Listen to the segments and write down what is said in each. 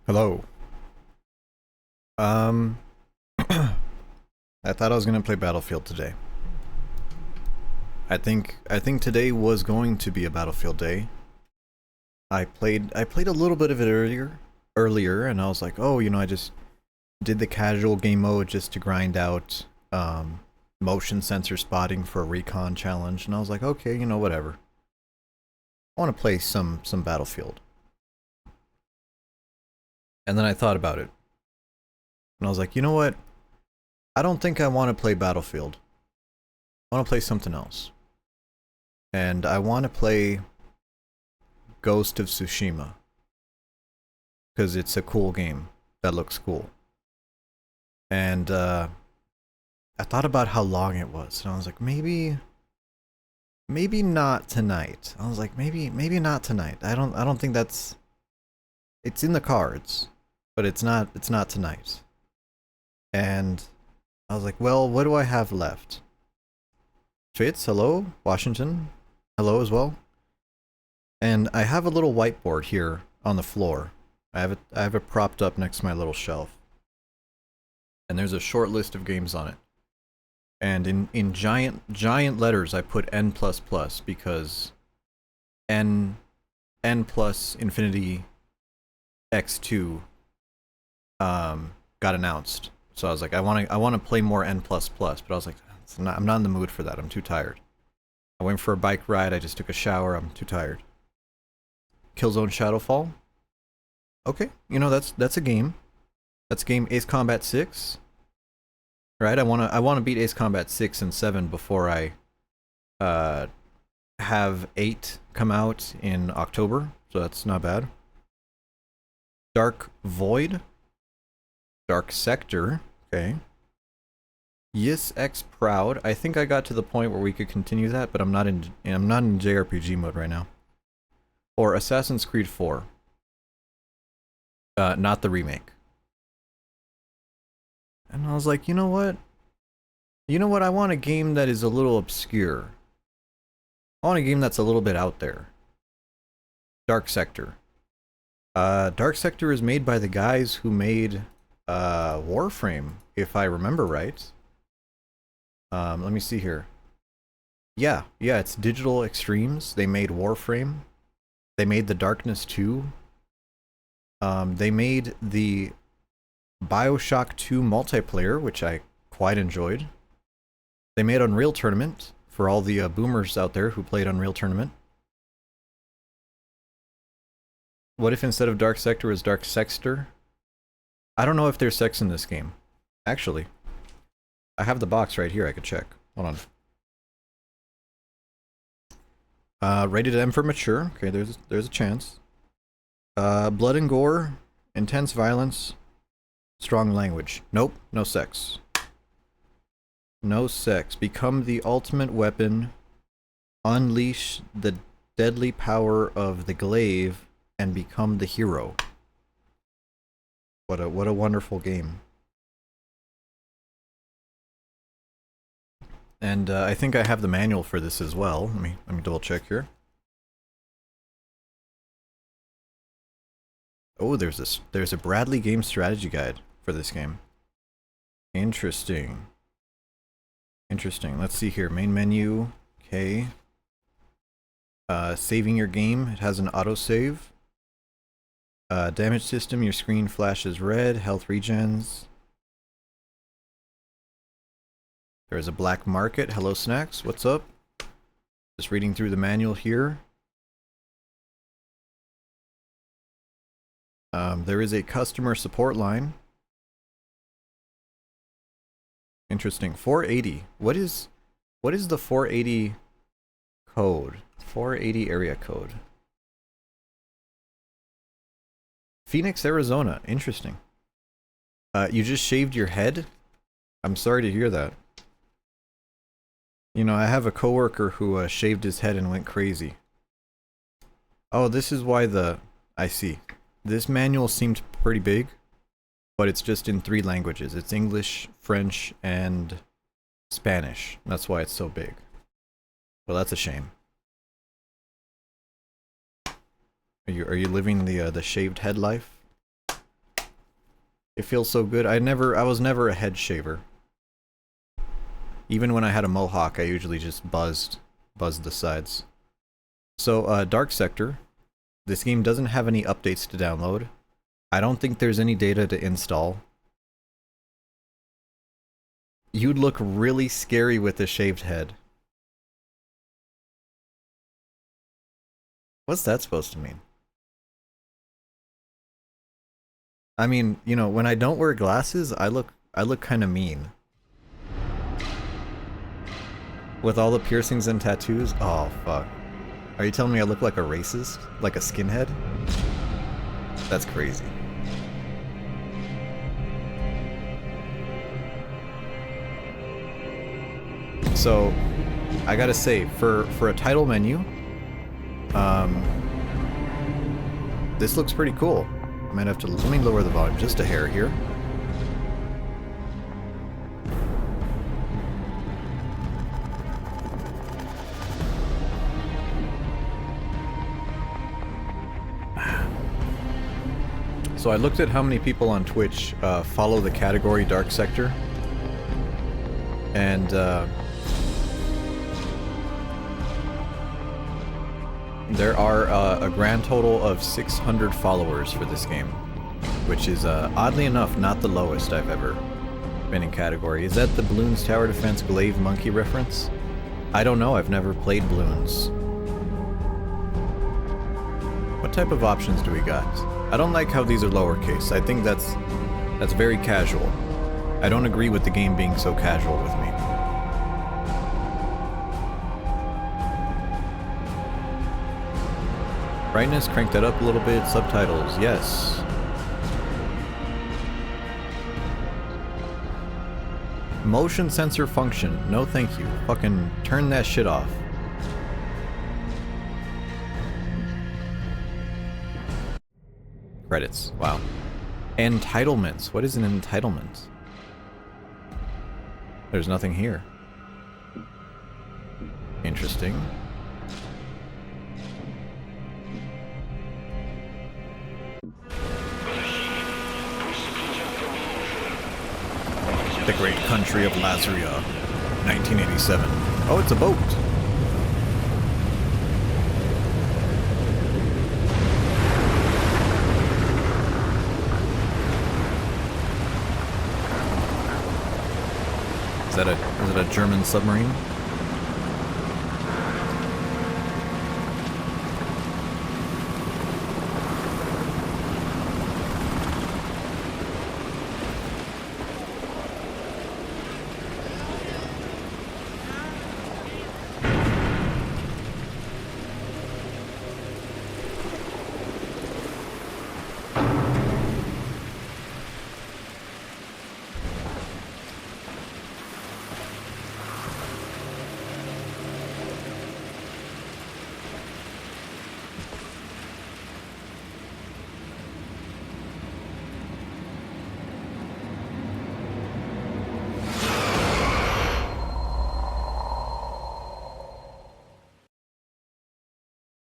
Hello. Um, I thought I was gonna play Battlefield today. I think today was going to be a Battlefield day. I played a little bit of it earlier, and I was like, oh, I just did the casual game mode just to grind out motion sensor spotting for a recon challenge, and I was like, okay, whatever. I want to play some Battlefield. And then I thought about it, and I was like, you know what? I don't think I want to play Battlefield. I want to play something else. And I want to play Ghost of Tsushima because it's a cool game that looks cool. And I thought about how long it was, and I was like, maybe not tonight. I was like, maybe not tonight. I don't think that's. It's in the cards, but it's not tonight. And I was like, well, what do I have left? Fitz, hello. Washington, hello as well. And I have a little whiteboard here on the floor. I have it propped up next to my little shelf. And there's a short list of games on it. And in giant letters I put N++ because N plus Infinity X2 got announced. So I was like, I want to play more N++, but I was like, I'm not in the mood for that. I'm too tired. I went for a bike ride, I just took a shower, I'm too tired. Killzone Shadowfall. Okay, that's a game. That's a game. Ace Combat 6. Right? I wanna beat Ace Combat 6 and 7 before I have 8 come out in October, so that's not bad. Dark Void. Dark Sector. Okay. Yes X Proud. I think I got to the point where we could continue that, but I'm not in JRPG mode right now. Or Assassin's Creed 4. Not the remake. And I was like, you know what? I want a game that is a little obscure. I want a game that's a little bit out there. Dark Sector. Dark Sector is made by the guys who made Warframe, if I remember right. Let me see here. Yeah, it's Digital Extremes. They made Warframe. They made The Darkness 2. They made the BioShock 2 multiplayer, which I quite enjoyed. They made Unreal Tournament for all the boomers out there who played Unreal Tournament. What if instead of Dark Sector is Dark Sexter? I don't know if there's sex in this game. Actually, I have the box right here. I could check. Hold on. Rated M for mature. Okay, there's a chance. Blood and gore, intense violence, strong language. Nope, no sex. No sex. Become the ultimate weapon. Unleash the deadly power of the glaive and become the hero. What a wonderful game. And I think I have the manual for this as well. Let me double check here. Oh, there's a Bradley game strategy guide for this game. Interesting. Let's see here. Main menu. Okay. Saving your game. It has an autosave. Damage system. Your screen flashes red. Health regens. There's a black market. Hello Snacks. What's up? Just reading through the manual here. There is a customer support line. Interesting. 480. What is the 480 code? 480 area code. Phoenix, Arizona. Interesting. You just shaved your head? I'm sorry to hear that. I have a coworker who shaved his head and went crazy. Oh, this is why I see. This manual seemed pretty big, but it's just in 3 languages. It's English, French, and Spanish. That's why it's so big. Well, that's a shame. Are you living the shaved head life? It feels so good. I was never a head shaver. Even when I had a mohawk, I usually just buzzed the sides. So, Dark Sector. This game doesn't have any updates to download. I don't think there's any data to install. You'd look really scary with a shaved head. What's that supposed to mean? I mean, you know, when I don't wear glasses, I look kind of mean. With all the piercings and tattoos? Oh, fuck. Are you telling me I look like a racist? Like a skinhead? That's crazy. So, I gotta say, for a title menu, this looks pretty cool. I might have to, let me lower the volume just a hair here. So I looked at how many people on Twitch follow the category Dark Sector, and there are a grand total of 600 followers for this game, which is oddly enough not the lowest I've ever been in category. Is that the Bloons Tower Defense Glaive Monkey reference? I don't know, I've never played Bloons. What type of options do we got? I don't like how these are lowercase. I think that's very casual. I don't agree with the game being so casual with me. Brightness, crank that up a little bit. Subtitles, yes. Motion sensor function, no thank you. Fucking turn that shit off. Credits, wow. Entitlements, what is an entitlement? There's nothing here. Interesting. The Great Country of Lazaria, 1987. Oh, it's a boat! Is it a German submarine?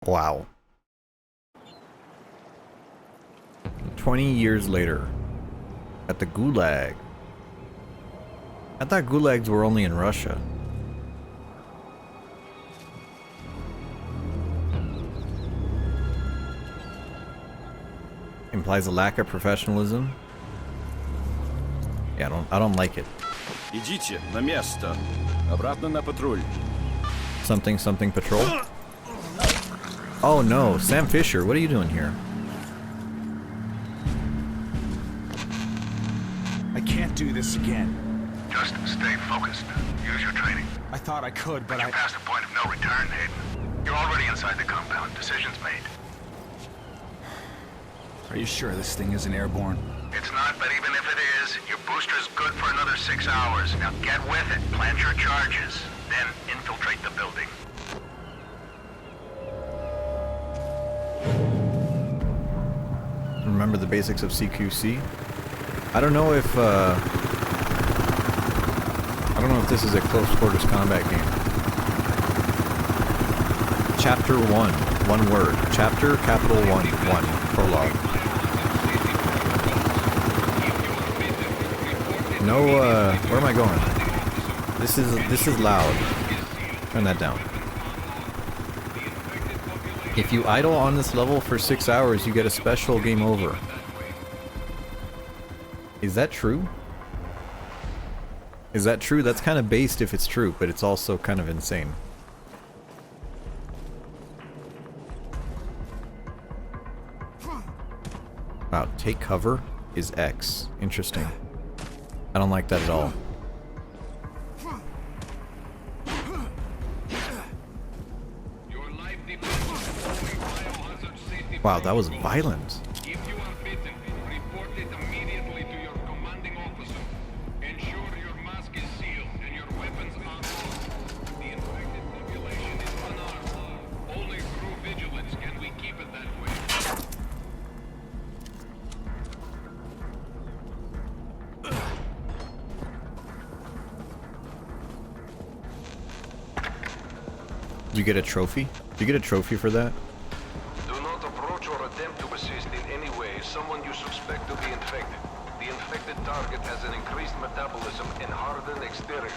Wow. 20 years later. At the Gulag. I thought Gulags were only in Russia. Implies a lack of professionalism. Yeah, I don't like it. Идите на место. Обратно на патруль. Something patrol? Oh no, Sam Fisher, what are you doing here? I can't do this again. Just stay focused. Use your training. I thought I could, but You're past the point of no return, Hayden. You're already inside the compound. Decisions made. Are you sure this thing isn't airborne? It's not, but even if it is, your booster's good for another 6 hours. Now get with it. Plant your charges. Then infiltrate the building. Remember the basics of CQC? I don't know if this is a close quarters combat game. Chapter 1, one word. Chapter capital 1, prologue. No, where am I going? This is loud. Turn that down. If you idle on this level for 6 hours, you get a special game over. Is that true? Is that true? That's kind of based if it's true, but it's also kind of insane. Wow, take cover is X. Interesting. I don't like that at all. Wow, that was violent. If you are bitten, report it immediately to your commanding officer. Ensure your mask is sealed and your weapons are loaded. The infected population is unarmed. Only through vigilance can we keep it that way. Did you get a trophy? Did you get a trophy for that? Do not approach or attempt to assist in any way someone you suspect to be infected. The infected target has an increased metabolism and hardened exterior.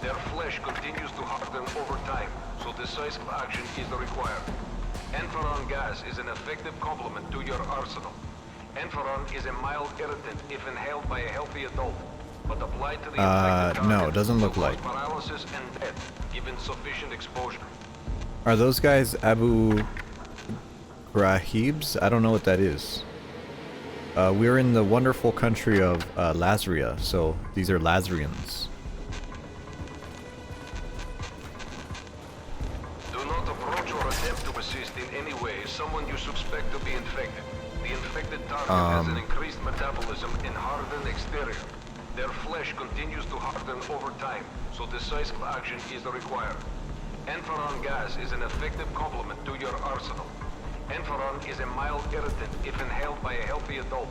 Their flesh continues to harden over time, so decisive action is required. Enferon gas is an effective complement to your arsenal. Enferon is a mild irritant if inhaled by a healthy adult, but applied to the infected target no, it doesn't look will like. cause paralysis and death, given sufficient exposure. Are those guys Abu Ghraibs? I don't know what that is. We're in the wonderful country of Lazria, so these are Lazrians. Do not approach or attempt to assist in any way someone you suspect to be infected. The infected target has an increased metabolism and hardened exterior. Their flesh continues to harden over time, so decisive action is required. Enferon gas is an effective complement to your arsenal. Enferon is a mild irritant if inhaled by a healthy adult,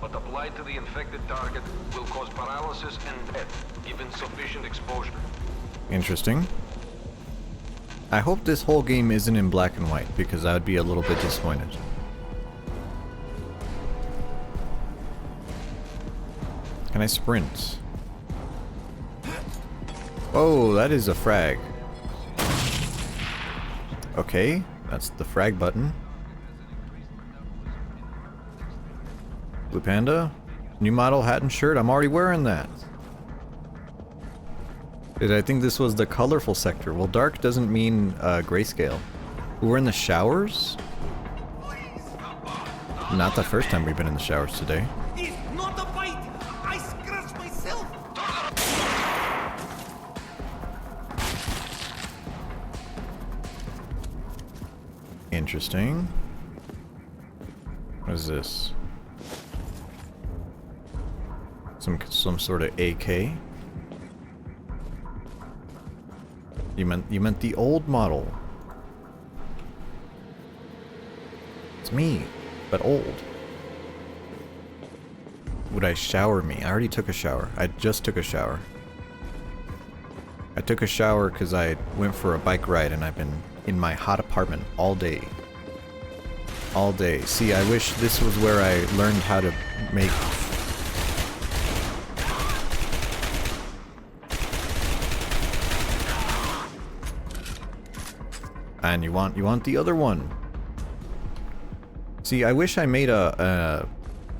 but applied to the infected target will cause paralysis and death, given sufficient exposure. Interesting. I hope this whole game isn't in black and white, because I would be a little bit disappointed. Can I sprint? Oh, that is a frag. Okay, that's the frag button. Blue Panda? New model hat and shirt? I'm already wearing that. Did I think this was the colorful sector? Well, dark doesn't mean grayscale. We're in the showers? Not the first time we've been in the showers today. It's not a bite! I scratched myself! Interesting. What is this? Some sort of AK? You meant the old model. It's me, but old. Would I shower me? I already took a shower. I just took a shower. I took a shower because I went for a bike ride and I've been in my hot apartment all day. All day. See, I wish this was where I learned how to make... And you want the other one. See, I wish I made a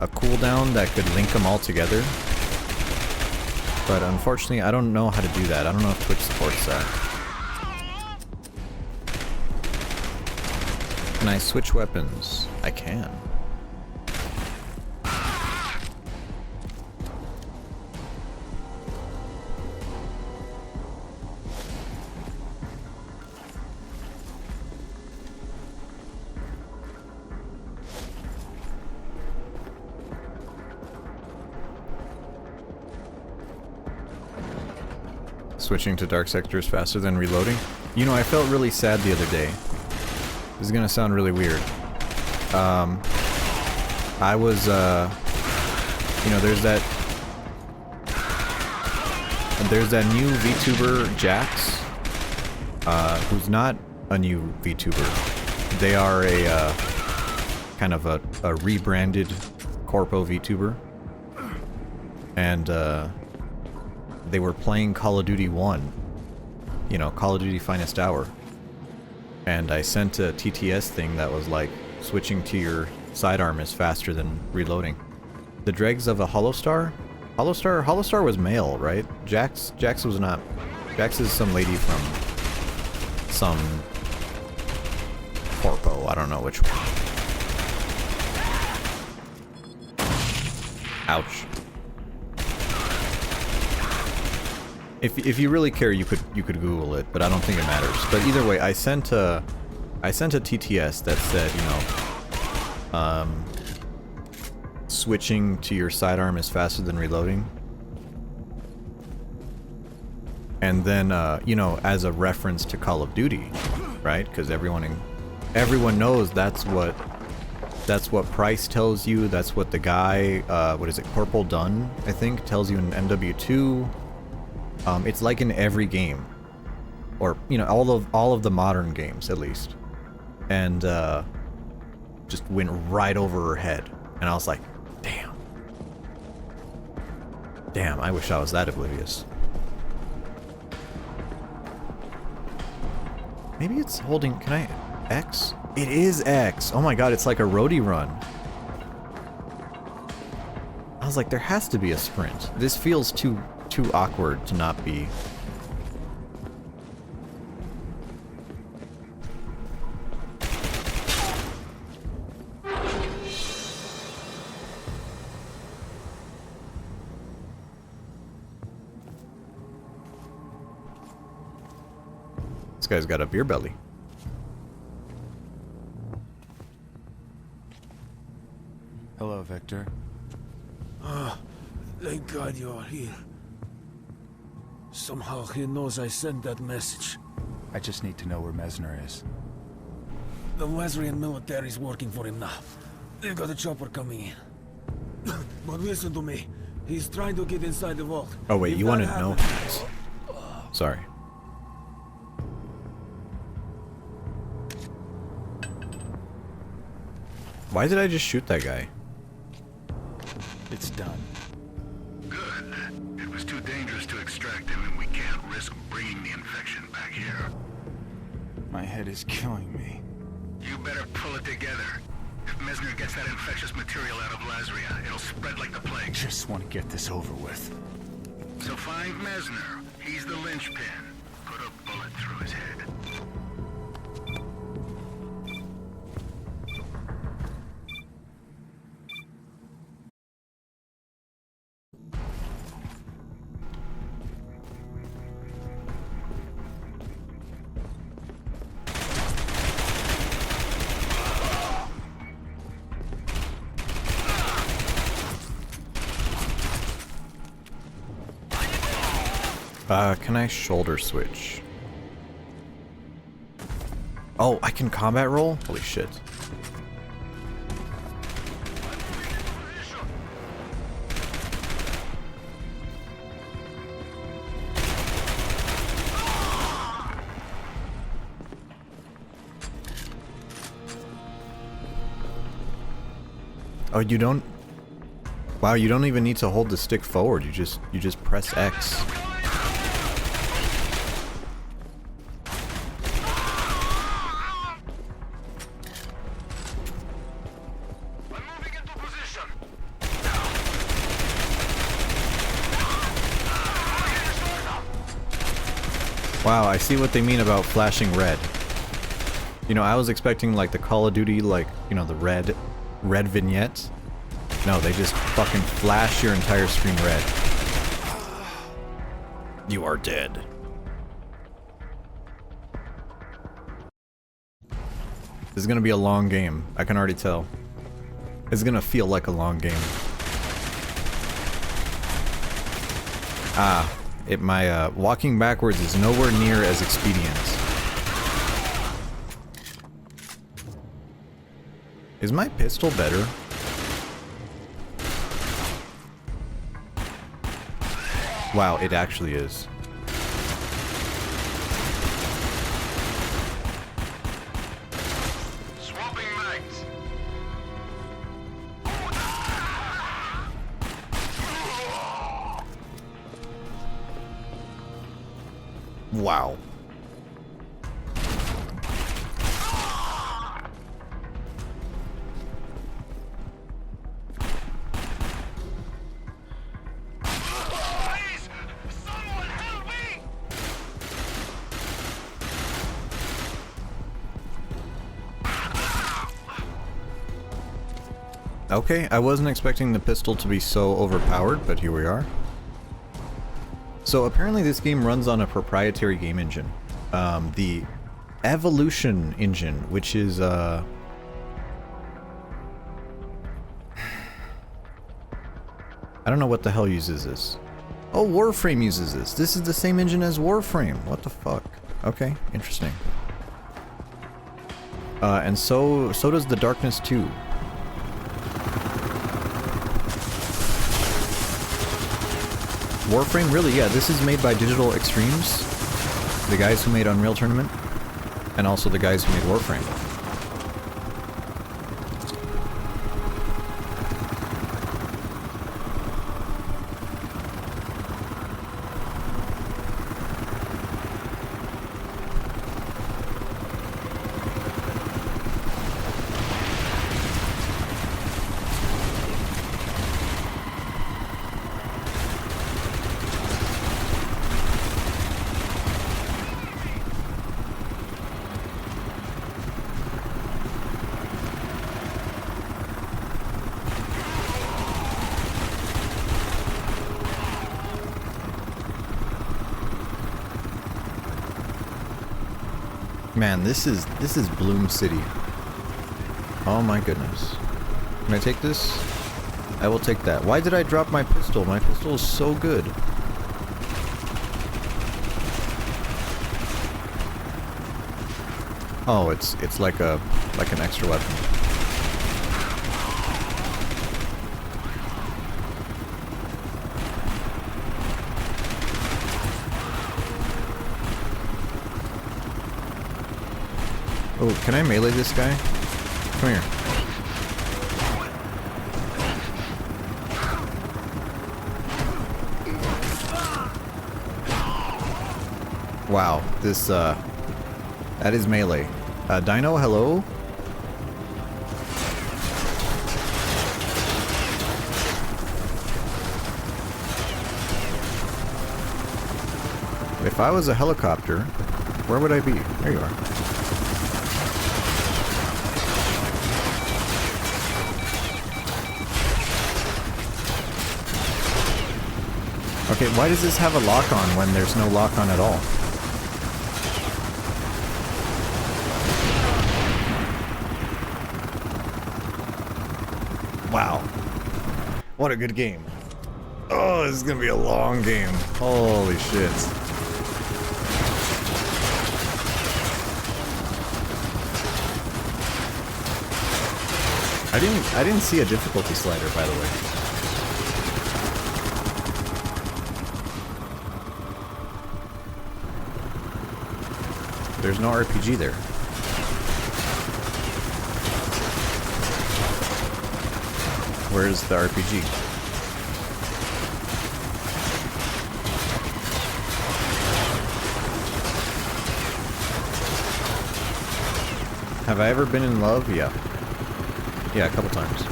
cooldown that could link them all together. But unfortunately, I don't know how to do that. I don't know if Twitch supports that. Can I switch weapons? I can. Switching to dark sectors faster than reloading. You know, I felt really sad the other day. This is gonna sound really weird. I was, you know, there's that new VTuber, Jax, who's not a new VTuber. They are a, kind of a rebranded corpo VTuber. And, they were playing Call of Duty 1. You know, Call of Duty Finest Hour. And I sent a TTS thing that was like, switching to your sidearm is faster than reloading. The dregs of a Holostar? Holostar was male, right? Jax was not. Jax is some lady from some corpo, I don't know which one. Ouch. If you really care, you could Google it, but I don't think it matters. But either way, I sent a TTS that said, you know, switching to your sidearm is faster than reloading. And then, you know, as a reference to Call of Duty, right? Because everyone knows that's what Price tells you. That's what the guy, what is it, Corporal Dunn, I think, tells you in MW2. It's like in every game, or you know, all of the modern games at least. And just went right over her head, and I was like, damn, I wish I was that oblivious. Maybe it's holding, can I, X? It is X! Oh my god, it's like a roadie run. I was like, there has to be a sprint. This feels too awkward to not be. This guy's got a beer belly. Hello, Victor. Thank God you're here. Somehow he knows I sent that message. I just need to know where Mesner is. The Wesleyan military's working for him now. They've got a chopper coming in. But listen to me. He's trying to get inside the vault. Oh wait, If you that want to know? happens- Sorry. Why did I just shoot that guy? It's done. Good. It was too dangerous to extract him, and we can't risk bringing the infection back here. My head is killing me. You better pull it together. If Mesner gets that infectious material out of Lazria, it'll spread like the plague. Just want to get this over with. So find Mesner. He's the linchpin. Put a bullet through his head. Can I shoulder switch? Oh, I can combat roll? Holy shit. Oh, you don't... Wow, you don't even need to hold the stick forward. You just press X. Wow, I see what they mean about flashing red. You know, I was expecting like the Call of Duty, like, you know, the red vignette. No, they just fucking flash your entire screen red. You are dead. This is gonna be a long game. I can already tell. It's gonna feel like a long game. Ah. My walking backwards is nowhere near as expedient. Is my pistol better? Wow, it actually is. Swapping mags. Wow. Please! Someone help me! Okay, I wasn't expecting the pistol to be so overpowered, but here we are. So apparently this game runs on a proprietary game engine. The Evolution engine, which is, I don't know what the hell uses this. Oh, Warframe uses this. This is the same engine as Warframe. What the fuck? Okay, interesting. And so does the Darkness 2. Warframe? Really? Yeah, this is made by Digital Extremes, the guys who made Unreal Tournament, and also the guys who made Warframe. Man, this is Bloom City. Oh my goodness. Can I take this? I will take that. Why did I drop my pistol? My pistol is so good. Oh, it's like an extra weapon. Oh, can I melee this guy? Come here. Wow, this, that is melee. Dino, hello? If I was a helicopter, where would I be? There you are. Okay, why does this have a lock-on when there's no lock-on at all? Wow. What a good game. Oh, this is gonna be a long game. Holy shit. I didn't see a difficulty slider, by the way. There's no RPG there. Where's the RPG? Have I ever been in love? Yeah. Yeah, a couple times.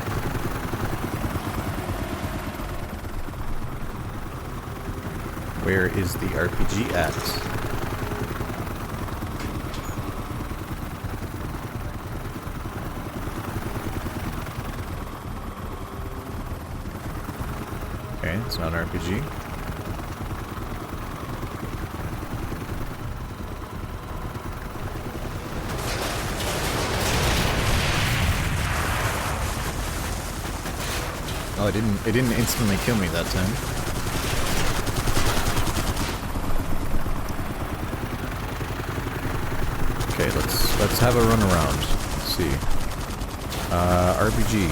Where is the RPG at? Okay, it's not an RPG. Oh, it didn't instantly kill me that time. Okay, let's have a run around. Let's see. RPG.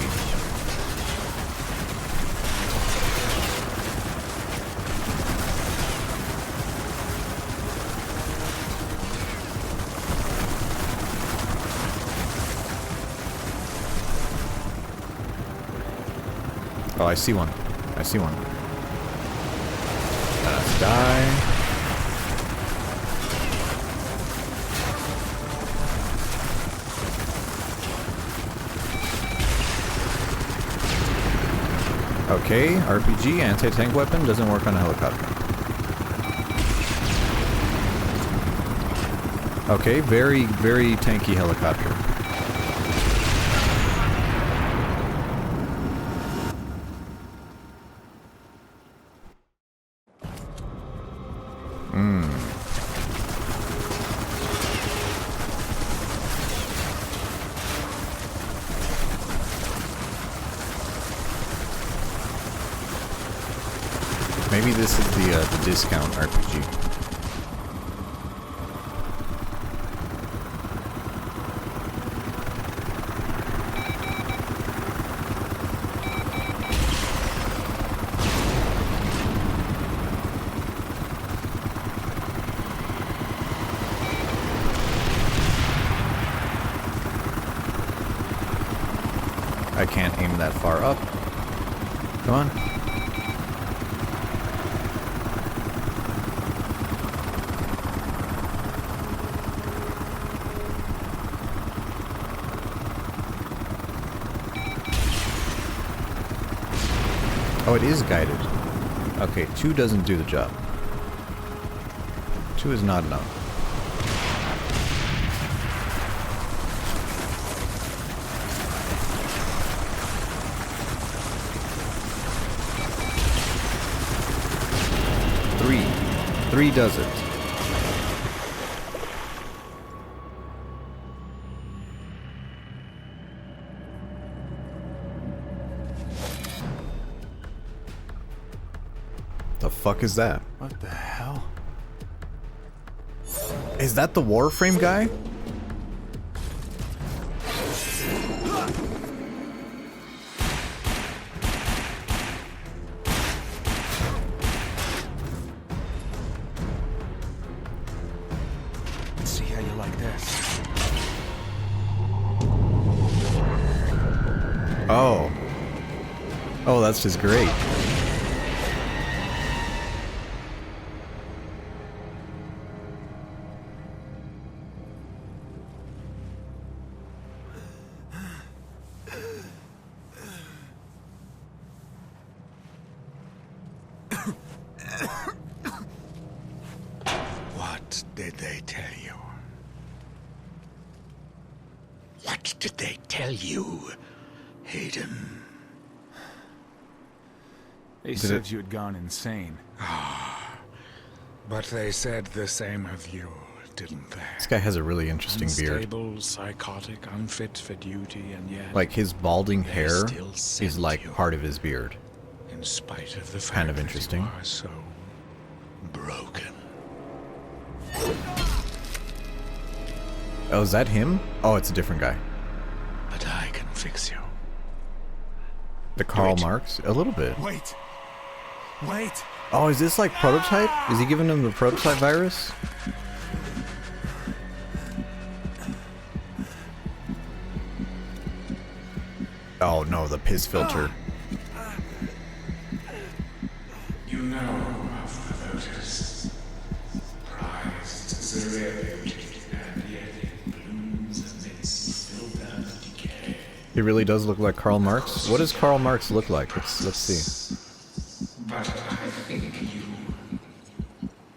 Oh, I see one. I see one. Let's die. Okay, RPG, anti-tank weapon, doesn't work on a helicopter. Okay, very, very tanky helicopter. Maybe this is the discount RPG. I can't aim that far up. Come on. Oh, it is guided. Okay, 2 doesn't do the job. 2 is not enough. Three does it. The fuck is that? What the hell? Is that the Warframe guy? Let's see how you like this. Oh. Oh, that's just great. What did they tell you? What did they tell you, Hayden? They said you had gone insane. But they said the same of you, didn't they? This guy has a really interesting beard. Unstable, psychotic, unfit for duty, and yet... Like his balding they hair still is sent like you, part of his beard. in spite of the fact Kind of that interesting. you are so broken. Oh, is that him? Oh, it's a different guy. But I can fix you. The Karl Wait. Marx? A little bit. Wait! Wait! Oh, is this like prototype? Is he giving him the prototype virus? Oh no, the piss filter. You know of the lotus, prized as a refuge, and yet it blooms amidst filtered decay. He really does look like Karl Marx. What does Karl Marx look like? Let's see. But I think you,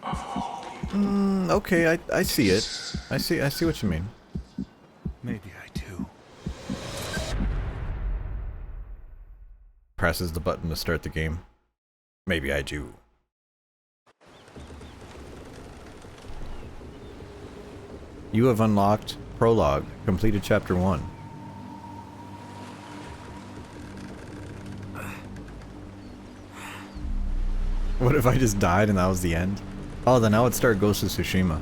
of all people, Okay, I see it. I see what you mean. Maybe I do. Presses the button to start the game. Maybe I do. You have unlocked Prologue, completed Chapter 1. What if I just died and that was the end? Oh, then I would start Ghost of Tsushima.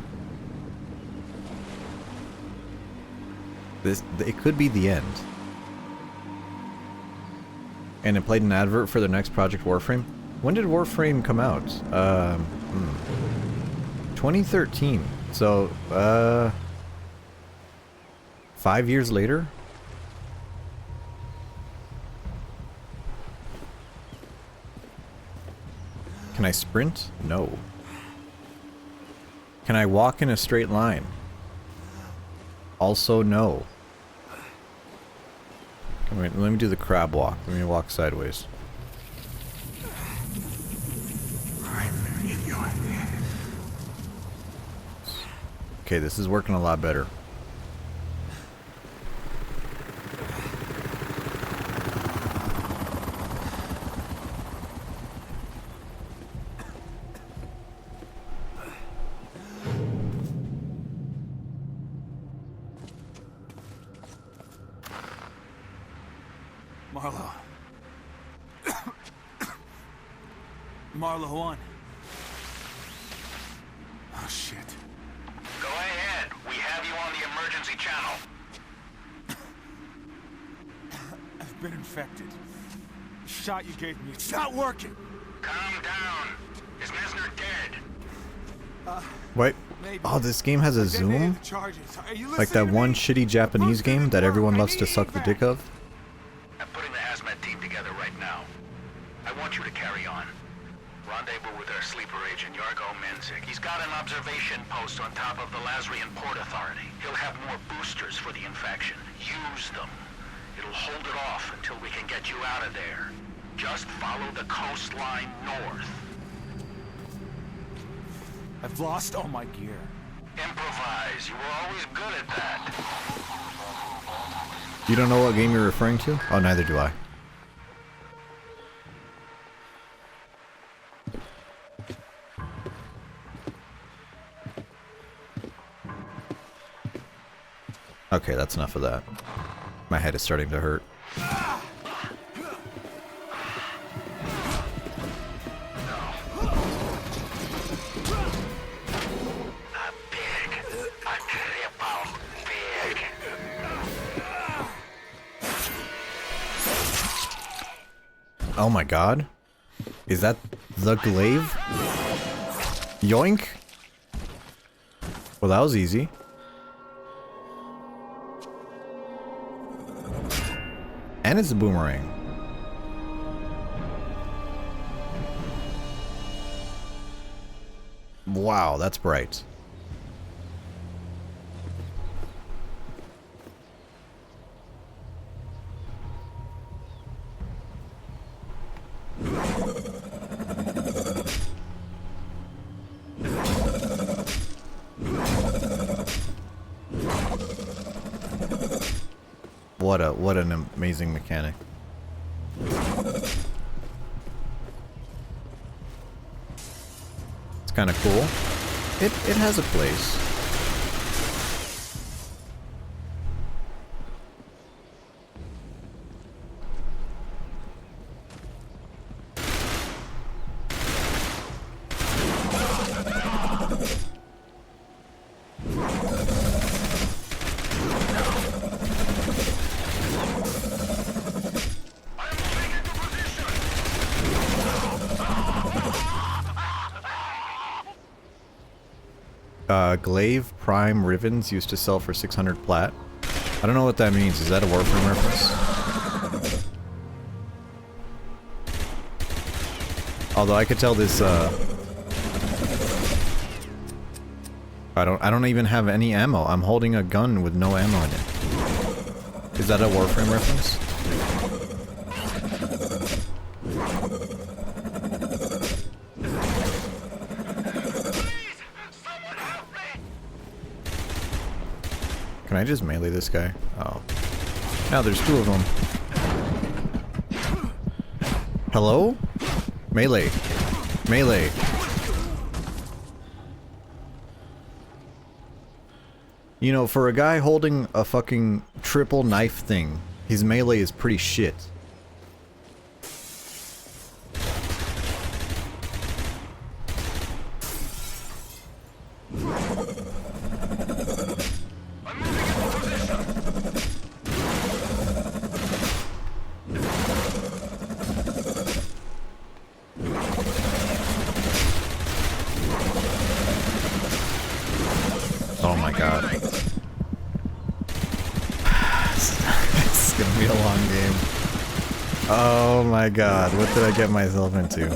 It could be the end. And it played an advert for the next Project Warframe. When did Warframe come out? 2013. So, 5 years later? Can I sprint? No. Can I walk in a straight line? Also no. Wait, let me do the crab walk. Let me walk sideways. Okay, this is working a lot better. Marlo. Marlo 1. Oh, shit. Go ahead. We have you on the emergency channel. I've been infected. The shot you gave me, it's not working. Calm down. Is Mesner dead? Wait. Maybe. Oh, this game has a I detonated zoom? the charges. Are you Like that listening to one me? shitty Japanese Boosted game it that up. everyone I loves to need suck the evac. dick of? I'm putting the hazmat team together right now. I want you to carry on. Rendezvous with our sleeper agent, Yargo Menzik. He's got an observation post on top of the Lazarian Port Authority. He'll have more boosters for the infection. Use them. It'll hold it off until we can get you out of there. Just follow the coastline north. I've lost all my gear. Improvise. You were always good at that. You don't know what game you're referring to? Oh, neither do I. Okay, that's enough of that. My head is starting to hurt. Oh my god. Is that the glaive? Yoink! Well, that was easy. And it's a boomerang. Wow, that's bright. What an amazing mechanic. It's kind of cool. It has a place. Glaive Prime Rivens used to sell for 600 plat. I don't know what that means. Is that a Warframe reference? Although I could tell this, I don't even have any ammo. I'm holding a gun with no ammo in it. Is that a Warframe reference? Can I just melee this guy? Oh. Now there's two of them. Hello? Melee. Melee. You know, for a guy holding a fucking triple knife thing, his melee is pretty shit. Oh my god. It's gonna be a long game. Oh my god, what did I get myself into?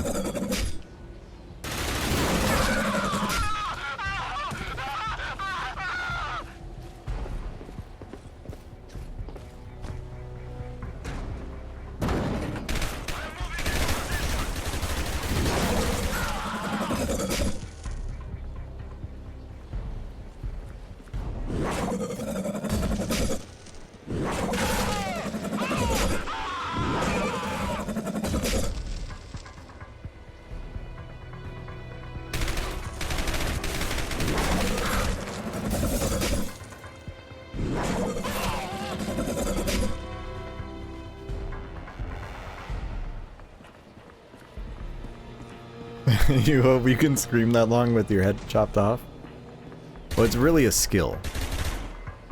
You hope you can scream that long with your head chopped off? Well, it's really a skill.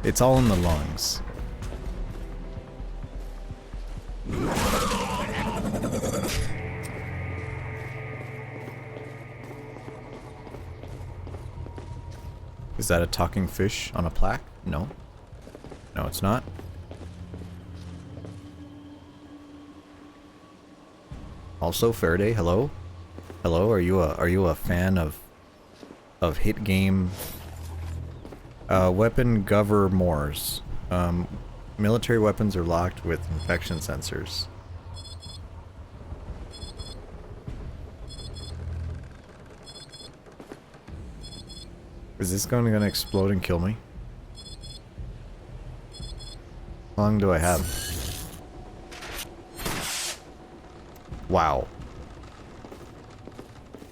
It's all in the lungs. Is that a talking fish on a plaque? No. No, it's not. Also, Faraday, hello? Hello, are you a fan of hit game weapon gover Moors? Military weapons are locked with infection sensors. Is this gonna explode and kill me? How long do I have? Wow.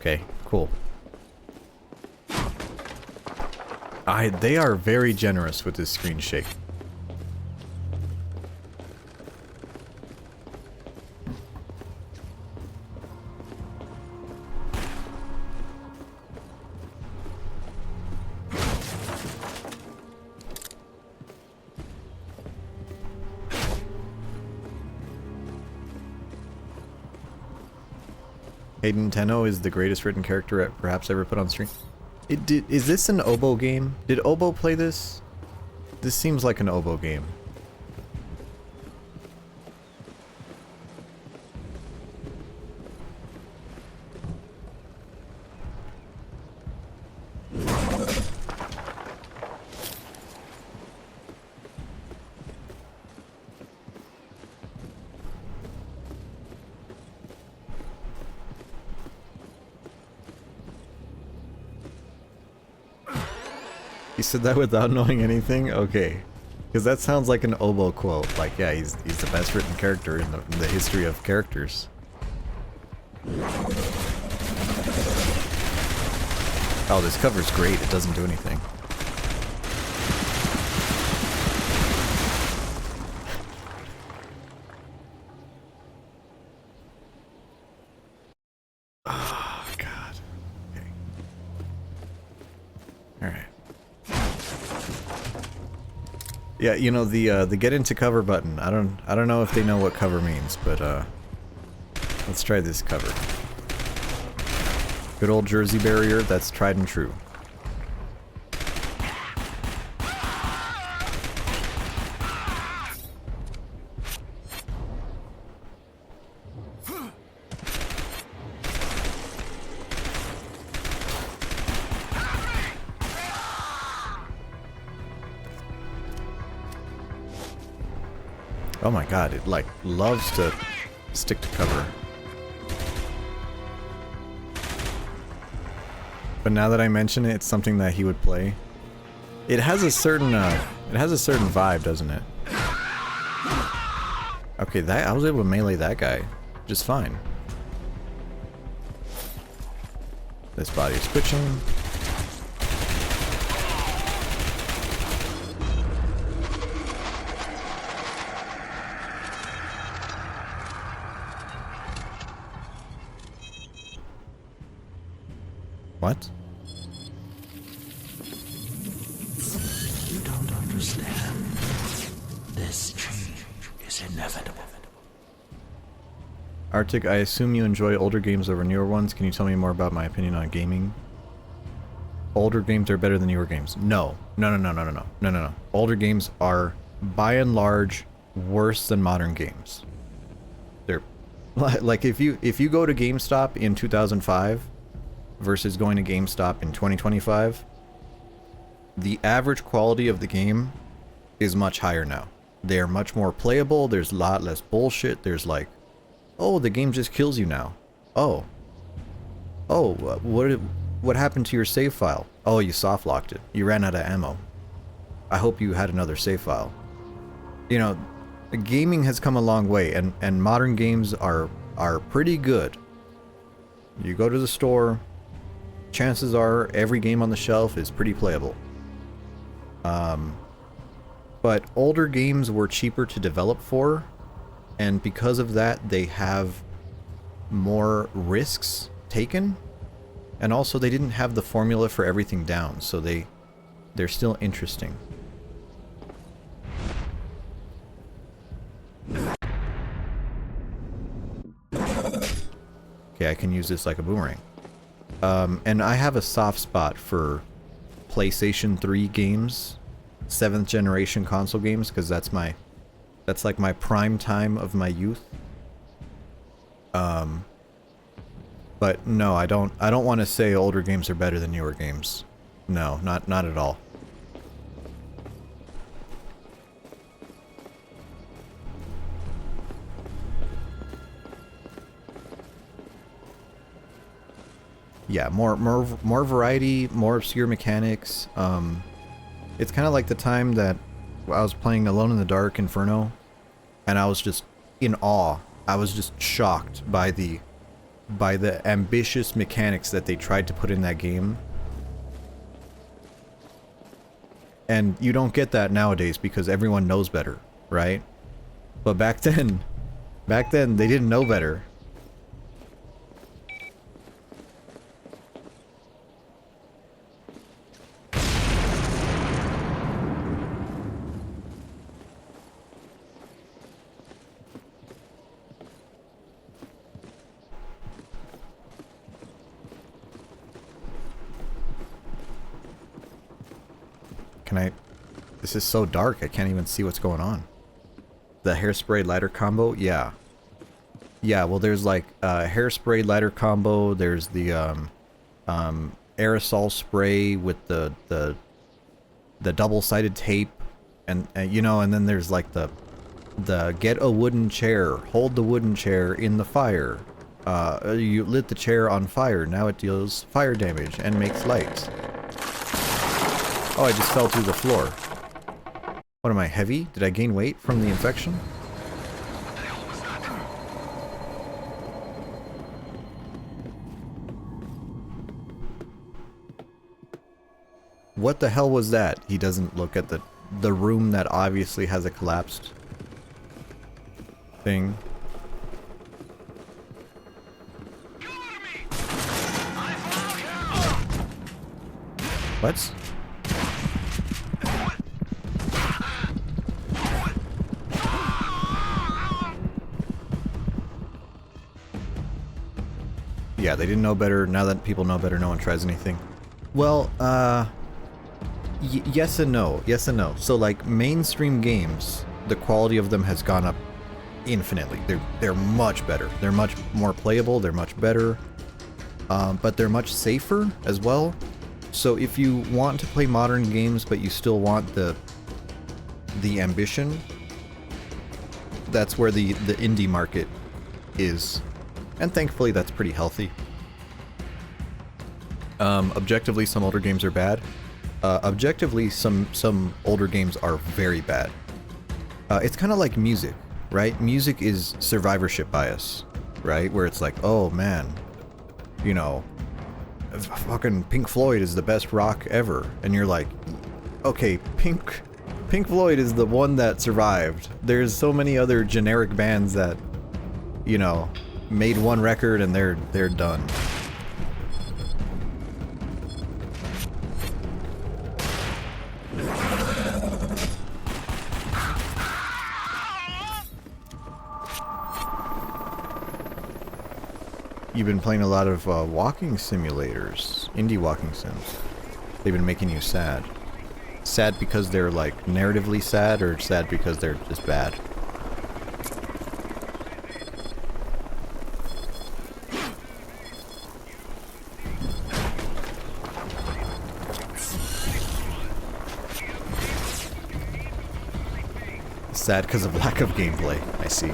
Okay, cool. They are very generous with this screen shake. Hayden Tenno is the greatest written character perhaps ever put on screen. Is this an Oboe game? Did Oboe play this? This seems like an Oboe game. He said that without knowing anything? Okay. Because that sounds like an Oboe quote. Like, yeah, he's the best written character in the history of characters. Oh, this cover's great. It doesn't do anything. Oh, God. Okay. Alright. Yeah, you know, the get into cover button. I don't know if they know what cover means, but let's try this cover. Good old Jersey barrier, that's tried and true. Oh my god, it like loves to stick to cover. But now that I mention it, it's something that he would play. It has a certain vibe, doesn't it? Okay, that I was able to melee that guy just fine. This body is twitching. What? You don't understand. This change is inevitable. Arctic, I assume you enjoy older games over newer ones. Can you tell me more about my opinion on gaming? Older games are better than newer games. No. No. Older games are, by and large, worse than modern games. They're like if you go to GameStop in 2005 versus going to GameStop in 2025, the average quality of the game is much higher now. They're much more playable. There's a lot less bullshit. There's like, oh, the game just kills you now. Oh, what happened to your save file? Oh, you soft locked it. You ran out of ammo. I hope you had another save file. You know, gaming has come a long way, and modern games are pretty good. You go to the store, chances are every game on the shelf is pretty playable. But older games were cheaper to develop for, and because of that they have more risks taken. And also, they didn't have the formula for everything down, so they're still interesting. Okay, I can use this like a boomerang. And I have a soft spot for PlayStation 3 games, 7th generation console games, because that's like my prime time of my youth. But no, I don't want to say older games are better than newer games. No, not at all. Yeah, more variety, more obscure mechanics. It's kind of like the time that I was playing Alone in the Dark Inferno, and I was just in awe. I was just shocked by the ambitious mechanics that they tried to put in that game. And you don't get that nowadays because everyone knows better, right? But back then they didn't know better. This is so dark, I can't even see what's going on. The hairspray lighter combo? Yeah. Yeah, well there's like hairspray lighter combo, there's the aerosol spray with the double-sided tape, and you know, and then there's like the get a wooden chair, hold the wooden chair in the fire. You lit the chair on fire, now it deals fire damage and makes light. Oh, I just fell through the floor. What am I, heavy? Did I gain weight from the infection? What the hell was that? He doesn't look at the room that obviously has a collapsed thing. What? Yeah, they didn't know better. Now that people know better, no one tries anything. Well, yes and no. Yes and no. So, like, mainstream games, the quality of them has gone up infinitely. They're much better. They're much more playable. They're much better. But they're much safer as well. So if you want to play modern games, but you still want the ambition, that's where the indie market is. And thankfully that's pretty healthy. Objectively, some older games are bad. Objectively, some older games are very bad. It's kind of like music, right? Music is survivorship bias, right? Where it's like, oh man, you know, fucking Pink Floyd is the best rock ever. And you're like, okay, Pink Floyd is the one that survived. There's so many other generic bands that, you know, made one record and they're done. You've been playing a lot of walking simulators, indie walking sims. They've been making you sad. Sad because they're like narratively sad, or sad because they're just bad? Sad because of lack of gameplay, I see.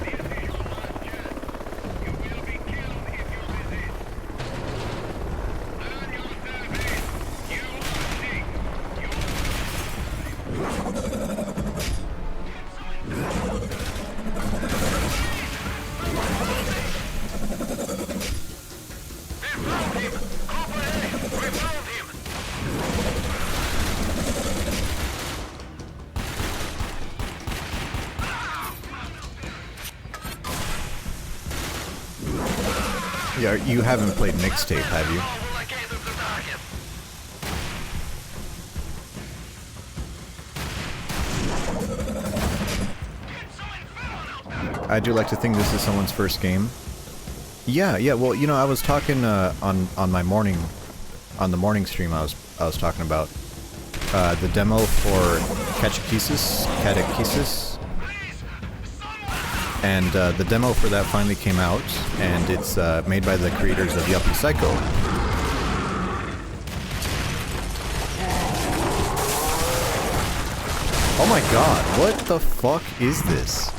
Yeah, you haven't played Mixtape, have you? I do like to think this is someone's first game. Yeah, yeah. Well, you know, I was talking on the morning stream. I was talking about the demo for Catechesis, and the demo for that finally came out, and it's made by the creators of Yuppie Psycho. Oh my god, what the fuck is this?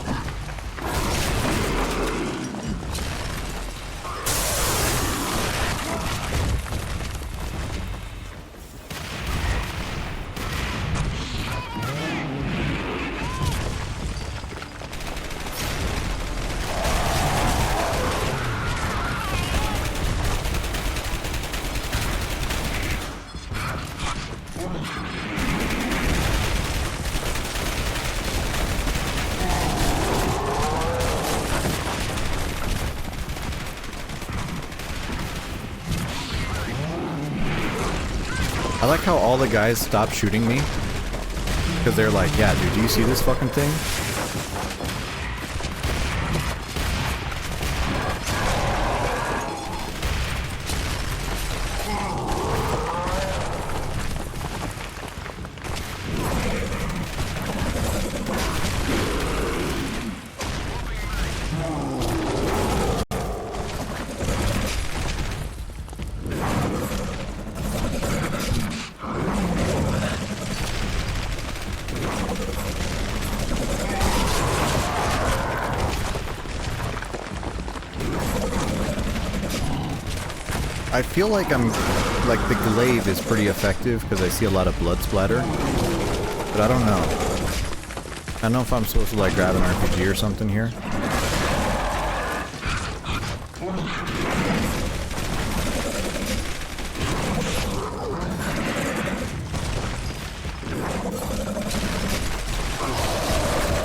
I like how all the guys stopped shooting me. Because they're like, yeah, dude, do you see this fucking thing? I feel like the glaive is pretty effective because I see a lot of blood splatter, but I don't know. I don't know if I'm supposed to like grab an RPG or something here.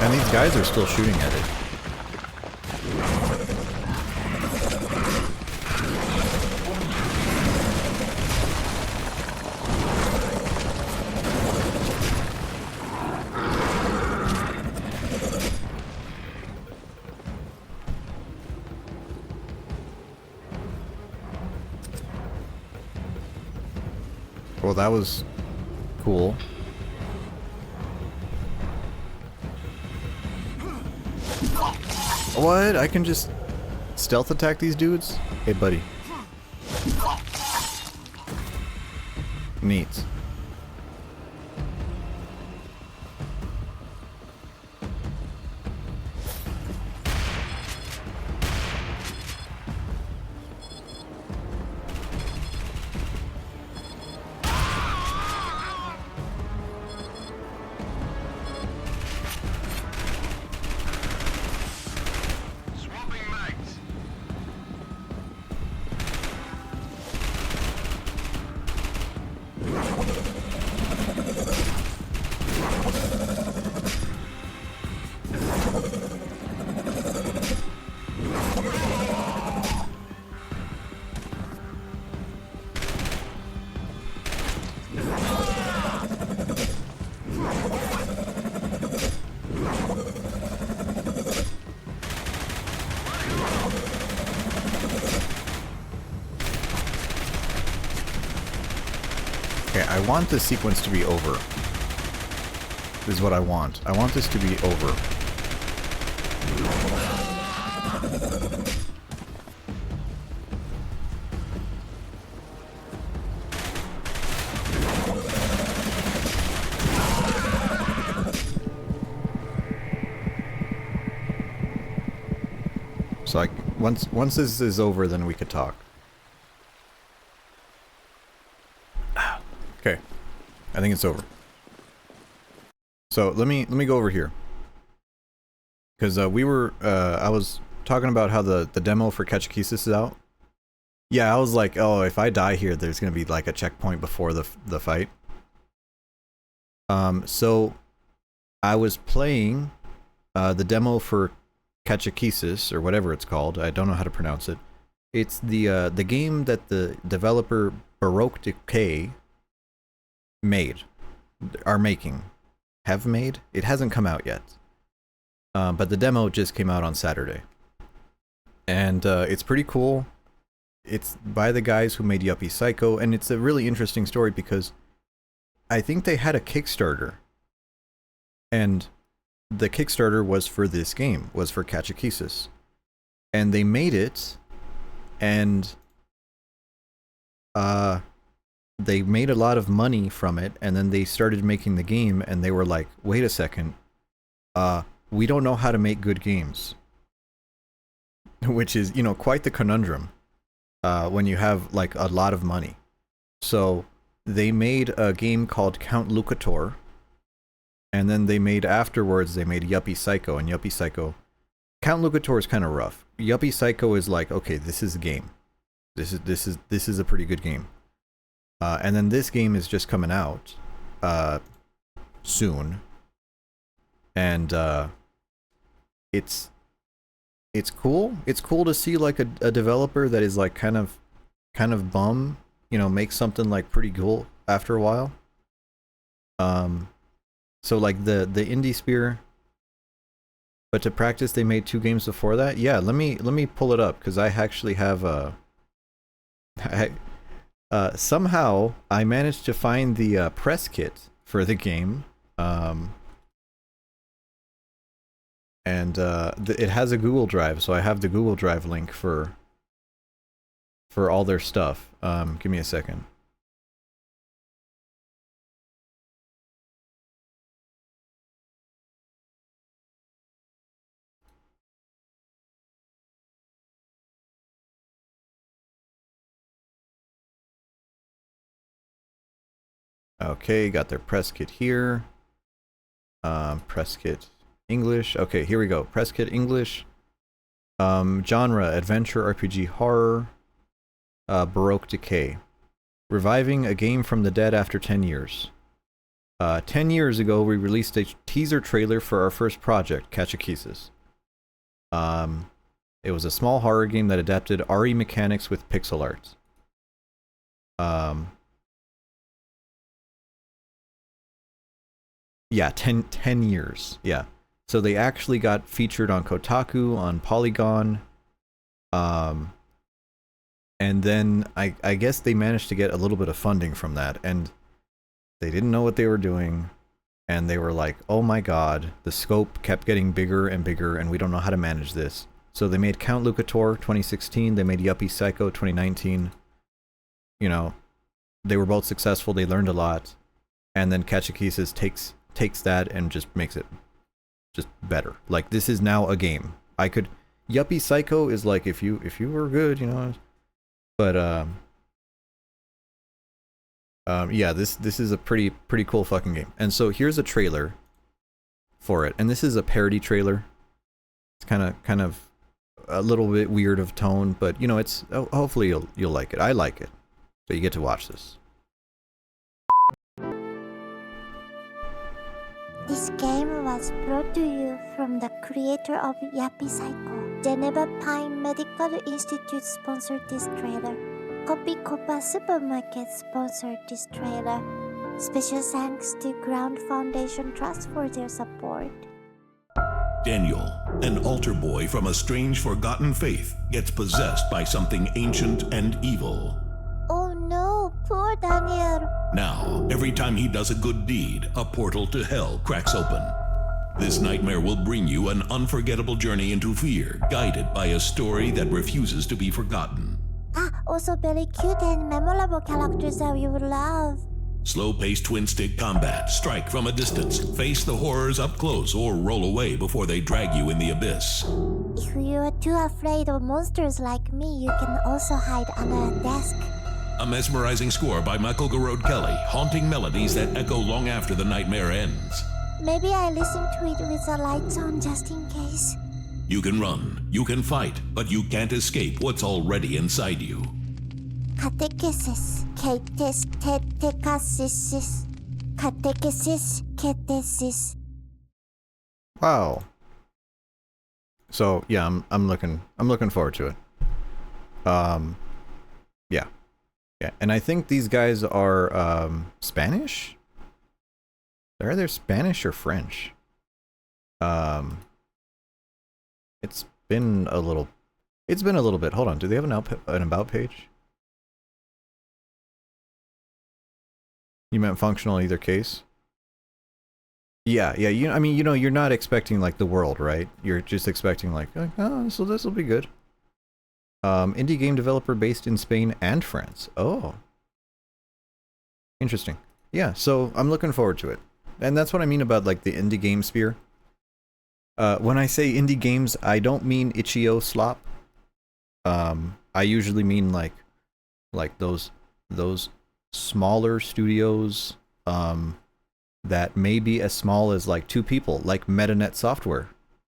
And these guys are still shooting at it. Well, that was cool. What? I can just stealth attack these dudes? Hey, buddy. Neat. Okay, I want this sequence to be over. This is what I want. I want this to be over. So like once this is over, then we could talk. Okay, I think it's over. So let me go over here, because I was talking about how the demo for Catechesis is out. Yeah, I was like, oh, if I die here, there's gonna be like a checkpoint before the fight. So I was playing the demo for Catechesis, or whatever it's called. I don't know how to pronounce it. It's the game that the developer Baroque Decay have made. It hasn't come out yet. But the demo just came out on Saturday. And it's pretty cool. It's by the guys who made Yuppie Psycho, and it's a really interesting story because I think they had a Kickstarter. And the Kickstarter was for this game, was for Kachakisis. And they made it, and they made a lot of money from it, and then they started making the game, and they were like, wait a second, we don't know how to make good games. Which is, you know, quite the conundrum when you have, like, a lot of money. So, they made a game called Count Lucator, and then they made, afterwards, they made Yuppie Psycho, and Yuppie Psycho... Count Lucator is kind of rough. Yuppie Psycho is like, okay, this is a game. This is a pretty good game. And then this game is just coming out soon. And it's cool. It's cool to see like a developer that is like kind of bum, you know, make something like pretty cool after a while. So like the Indie Spear, but to practice they made 2 games before that. Yeah, let me pull it up because I actually have somehow I managed to find the press kit for the game. And it has a Google Drive, so I have the Google Drive link for all their stuff. Give me a second. Okay, got their press kit here. Press kit English. Okay, here we go. Press kit English. Genre, adventure, RPG, horror. Baroque decay. Reviving a game from the dead after 10 years. 10 years ago, we released a teaser trailer for our first project, Kachakisis. It was a small horror game that adapted RE mechanics with pixel art. Yeah, 10 years. Yeah. So they actually got featured on Kotaku, on Polygon. And then I guess they managed to get a little bit of funding from that, and they didn't know what they were doing, and they were like, oh my god, the scope kept getting bigger and bigger, and we don't know how to manage this. So they made Count Lucator 2016, they made Yuppie Psycho 2019. You know, they were both successful, they learned a lot, and then Kachakisis takes that and just makes it just better. Like, this is now a game. Yuppie Psycho is like, if you were good, you know. But yeah, this is a pretty cool fucking game. And so here's a trailer for it, and this is a parody trailer. It's kind of a little bit weird of tone, but you know, it's hopefully you'll like it. I like it, so you get to watch this. This game was brought to you from the creator of Yuppie Psycho. Geneva Pine Medical Institute sponsored this trailer. Copy Copa Supermarket sponsored this trailer. Special thanks to Ground Foundation Trust for their support. Daniel, an altar boy from a strange forgotten faith, gets possessed by something ancient and evil. Oh no, poor Daniel. Now, every time he does a good deed, a portal to hell cracks open. This nightmare will bring you an unforgettable journey into fear, guided by a story that refuses to be forgotten. Also very cute and memorable characters that you would love. Slow-paced twin-stick combat, strike from a distance, face the horrors up close, or roll away before they drag you in the abyss. If you are too afraid of monsters like me, you can also hide under a desk. A mesmerizing score by Michael Garode Kelly, haunting melodies that echo long after the nightmare ends. Maybe I listen to it with the lights on just in case. You can run, you can fight, but you can't escape what's already inside you. Catechesis, catechesis, catechesis, catechesis. Wow. So yeah, I'm looking forward to it. Yeah, and I think these guys are Spanish. They're either Spanish or French. It's been a little... It's been a little bit. Hold on, do they have an about page? You meant functional in either case? Yeah, I mean, you're not expecting, like, the world, right? You're just expecting, like, oh, so this will be good. Indie game developer based in Spain and France. Oh. Interesting. Yeah, so I'm looking forward to it. And that's what I mean about, like, the indie game sphere. When I say indie games, I don't mean itch.io slop. I usually mean, like those smaller studios, that may be as small as like 2 people, like MetaNet Software.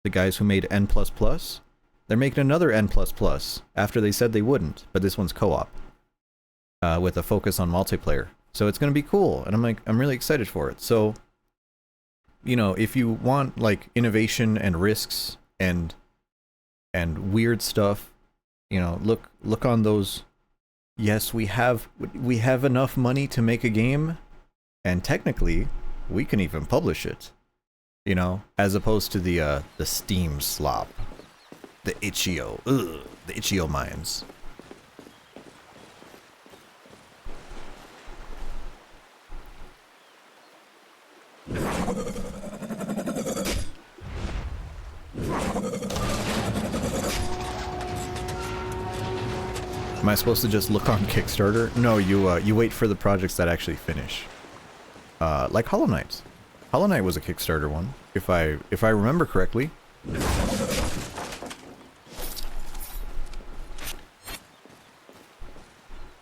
The guys who made N++, they're making another N++ after they said they wouldn't, but this one's co-op, with a focus on multiplayer. So it's going to be cool, and I'm really excited for it. So, you know, if you want like innovation and risks and weird stuff, you know, look on those. Yes, we have enough money to make a game, and technically we can even publish it, you know, as opposed to the Steam slop, the itch.io, the itch.io mines. Am I supposed to just look on Kickstarter? No, you wait for the projects that actually finish. Like Hollow Knight. Hollow Knight was a Kickstarter one, if I remember correctly.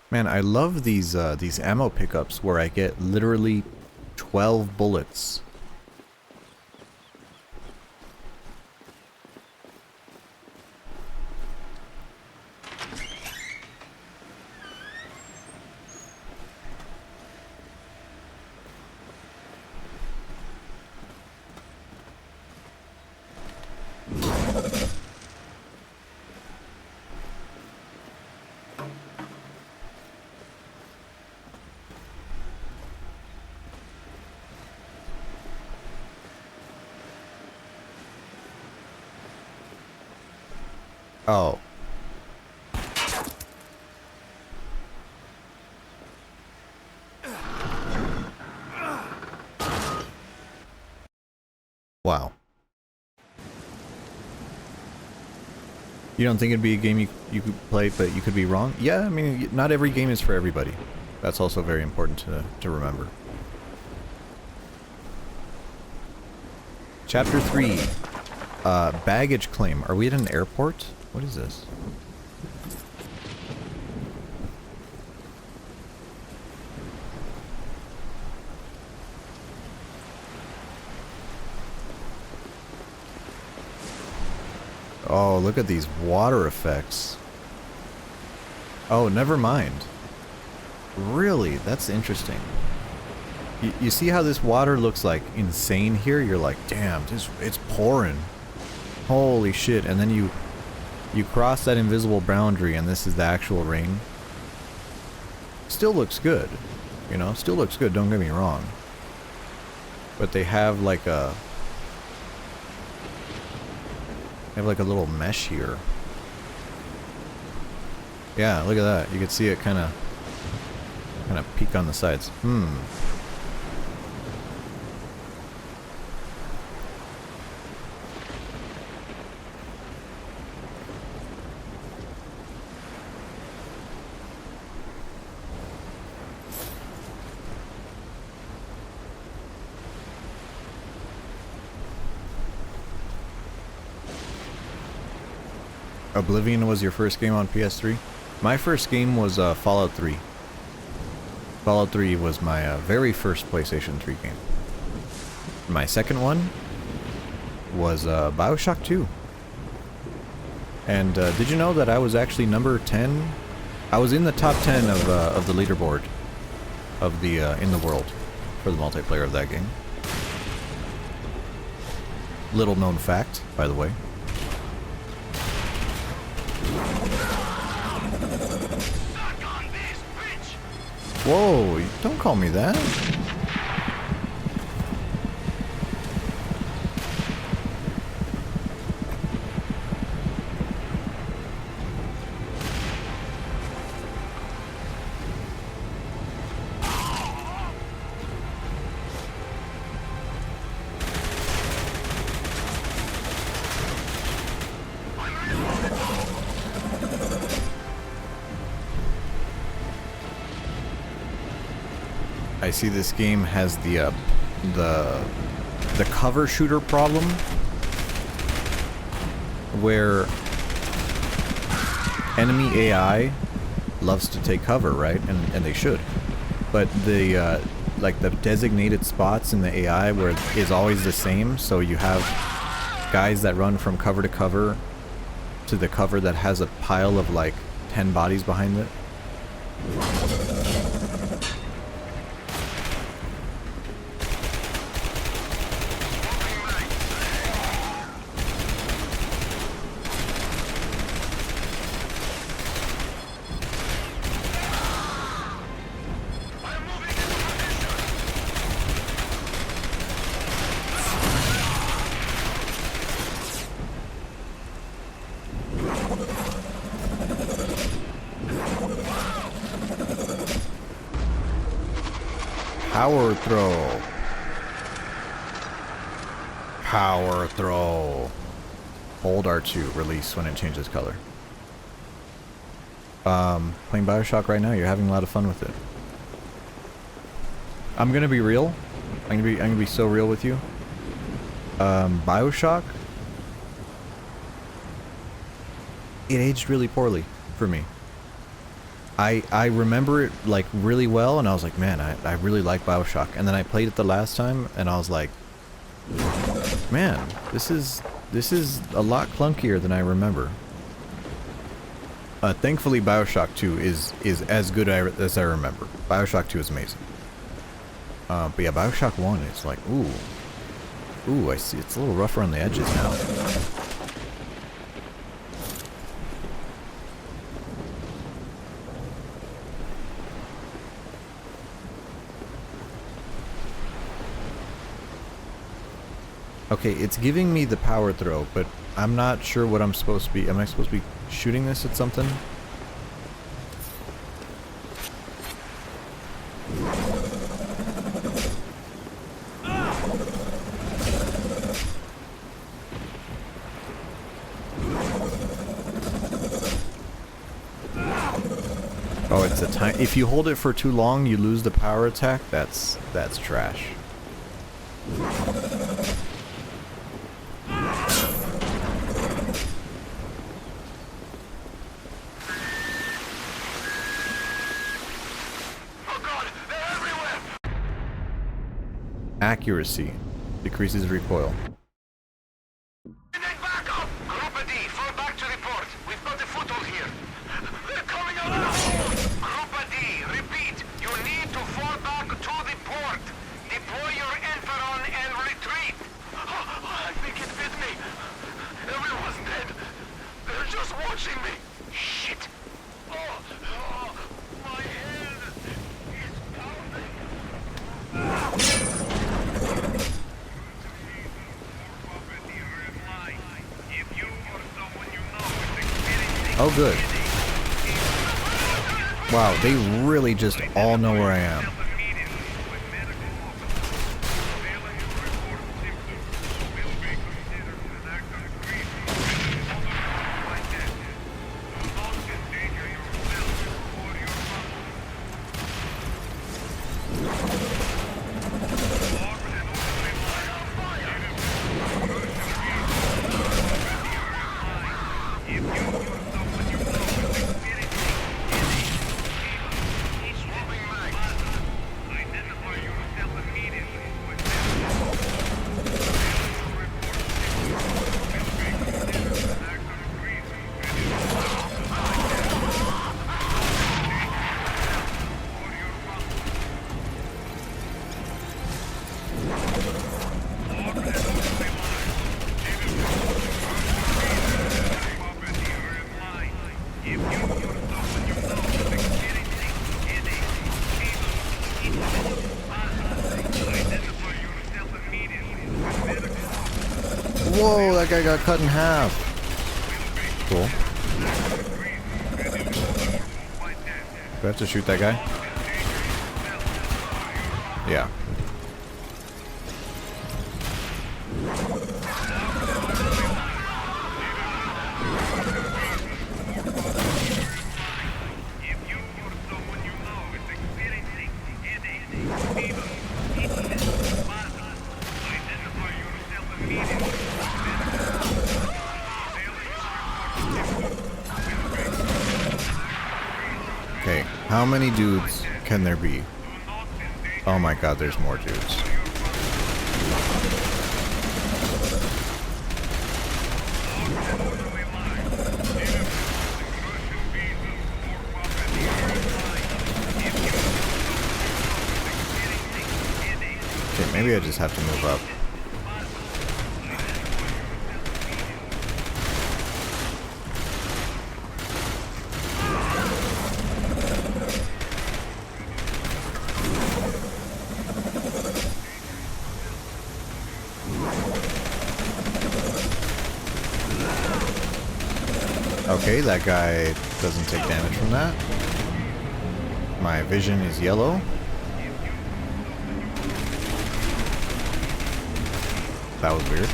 Man, I love these ammo pickups where I get literally 12 bullets. Oh. Wow. You don't think it'd be a game you could play, but you could be wrong? Yeah, I mean, not every game is for everybody. That's also very important to remember. Chapter 3. Baggage claim. Are we at an airport? What is this? Oh, look at these water effects. Oh, never mind. Really? That's interesting. You see how this water looks like insane here? You're like, damn, it's pouring. Holy shit. And then you cross that invisible boundary and this is the actual rain. Still looks good. You know, still looks good, don't get me wrong. But they have like a... They have like a little mesh here. Yeah, look at that. You can see it kind of peek on the sides. Oblivion was your first game on PS3? My first game was Fallout 3. Fallout 3 was my very first PlayStation 3 game. My second one was Bioshock 2. And did you know that I was actually number 10? I was in the top 10 of the leaderboard of the in the world for the multiplayer of that game. Little known fact, by the way. Whoa, don't call me that. I see this game has the cover shooter problem, where enemy AI loves to take cover, right? And they should. But the like the designated spots in the AI where is always the same, so you have guys that run from cover to cover to the cover that has a pile of like 10 bodies behind it. Power throw. Power throw. Hold R2. Release when it changes color. Playing Bioshock right now. You're having a lot of fun with it. I'm gonna be real. I'm gonna be so real with you. Bioshock. It aged really poorly for me. I remember it like really well, and I was like, man, I really like Bioshock. And then I played it the last time, and I was like, man, this is a lot clunkier than I remember. Thankfully, Bioshock 2 is as good as I remember. Bioshock 2 is amazing. But yeah, Bioshock 1 is like, ooh, I see. It's a little rougher on the edges now. Okay, it's giving me the power throw, but I'm not sure what I'm supposed to be. Am I supposed to be shooting this at something? Oh, it's a time. If you hold it for too long, you lose the power attack. That's trash. Accuracy decreases recoil. Back up! Group D, fall back to report. We've got a foothold here. They're coming around! Group D, repeat. You need to fall back to the port. Deploy your Enferon and retreat. I think it bit me. Everyone's dead. They're just watching me. Shit. Oh, my head is pounding. Oh, good. Wow, they really just all know where I am. Whoa, that guy got cut in half. Cool. Do I have to shoot that guy? Yeah. How many dudes can there be? Oh my god, there's more dudes. Okay, maybe I just have to move up. Okay, that guy doesn't take damage from that. My vision is yellow. That was weird.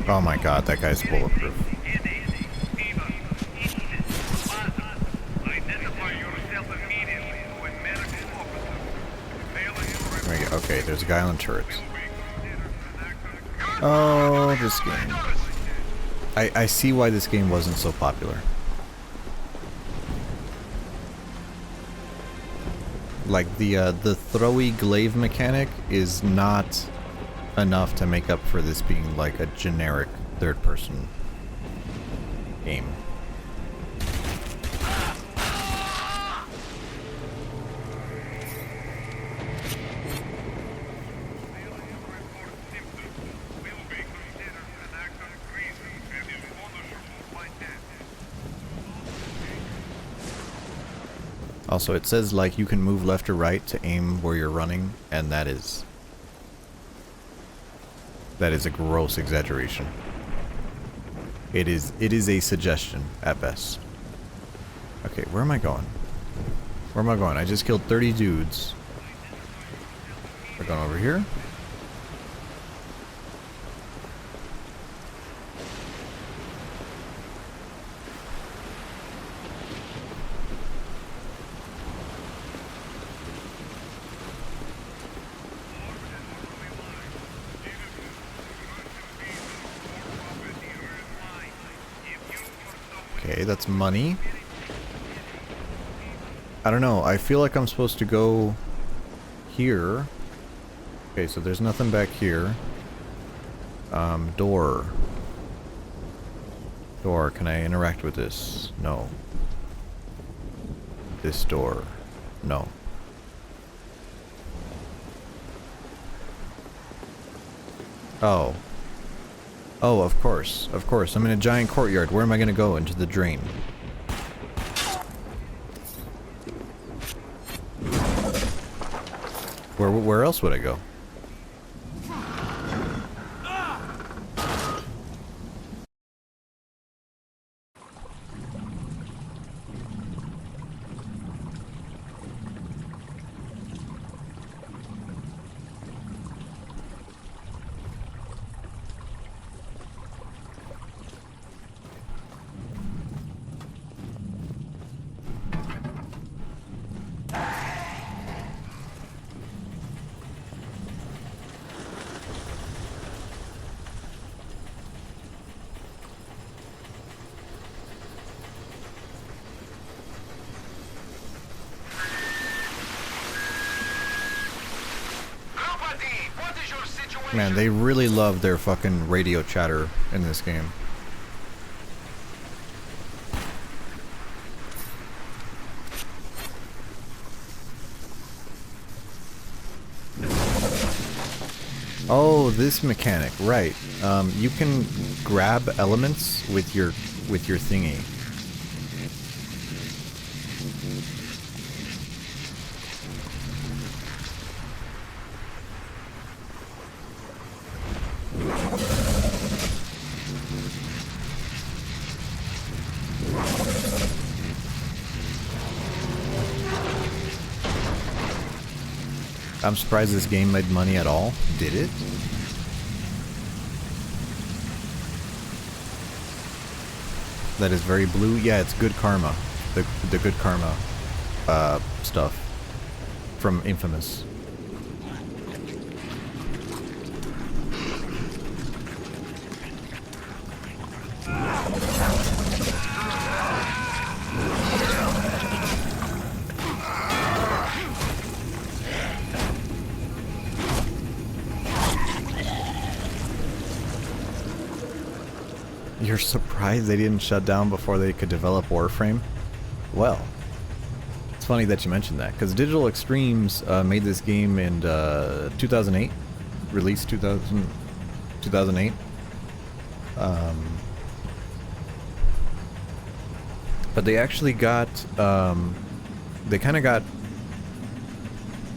Oh my god, that guy's bulletproof. Okay, there's a guy on turrets. Oh, this game. I see why this game wasn't so popular. Like the throwy glaive mechanic is not enough to make up for this being like a generic third-person game. Also, it says like you can move left or right to aim where you're running, and that is a gross exaggeration. It is a suggestion at best. Okay, where am I going? Where am I going? I just killed 30 dudes. We're going over here. Okay, that's money. I don't know. I feel like I'm supposed to go here. Okay, so there's nothing back here. Door. Door, can I interact with this? No. This door. No. Oh. Oh, of course. Of course. I'm in a giant courtyard. Where am I going to go? Into the drain. Where else would I go? Man, they really love their fucking radio chatter in this game. Oh, this mechanic, right. You can grab elements with your thingy. I'm surprised this game made money at all. Did it? That is very blue. Yeah, it's good karma. The good karma stuff from Infamous. You're surprised they didn't shut down before they could develop Warframe? Well, it's funny that you mentioned that, because Digital Extremes made this game in 2008, released 2008. But they actually got, they kind of got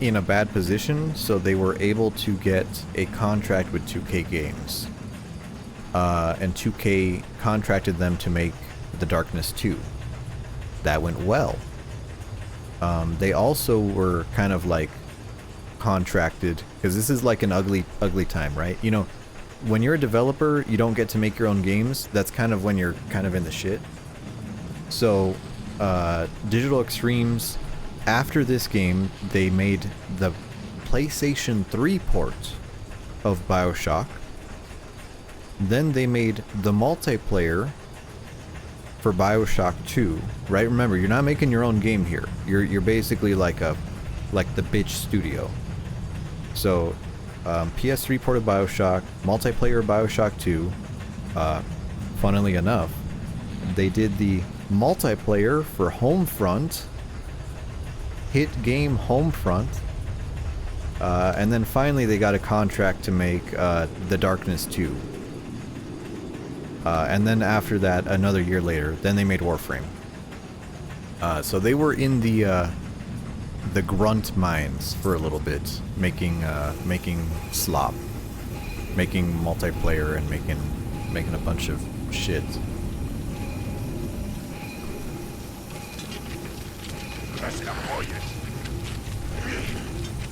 in a bad position, so they were able to get a contract with 2K Games. And 2K contracted them to make The Darkness 2. That went well. They also were kind of like contracted, because this is like an ugly time, right? You know, when you're a developer, you don't get to make your own games. That's kind of when you're kind of in the shit. So, Digital Extremes, after this game, they made the PlayStation 3 port of BioShock. Then they made the multiplayer for BioShock 2, right? Remember, you're not making your own game here. You're basically like the bitch studio. So, PS3 ported BioShock, multiplayer BioShock 2. Funnily enough, they did the multiplayer for Homefront, hit game Homefront, and then finally they got a contract to make The Darkness 2. And then after that, another year later, then they made Warframe. So they were in the grunt mines for a little bit, making slop, making multiplayer, and making a bunch of shit.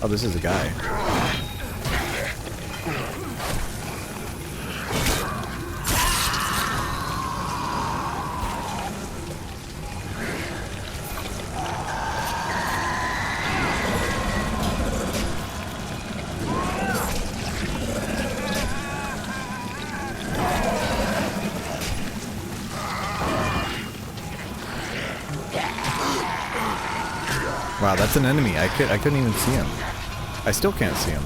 Oh, this is a guy. Wow, that's an enemy. I couldn't even see him. I still can't see him.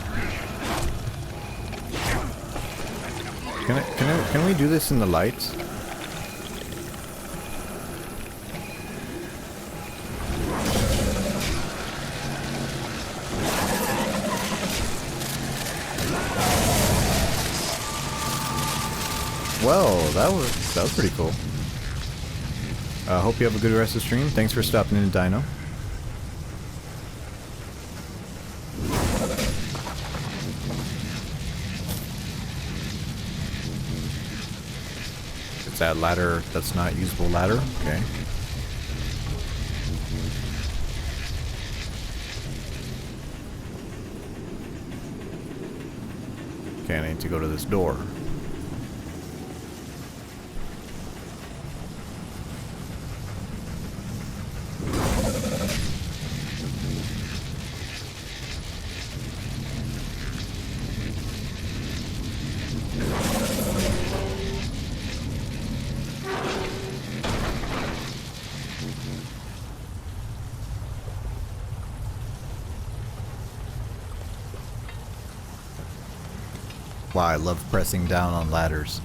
Can we do this in the lights? Well, that was pretty cool. Hope you have a good rest of the stream. Thanks for stopping in, Dino. It's that ladder that's not usable ladder. Okay. Okay, I need to go to this door. Wow, I love pressing down on ladders.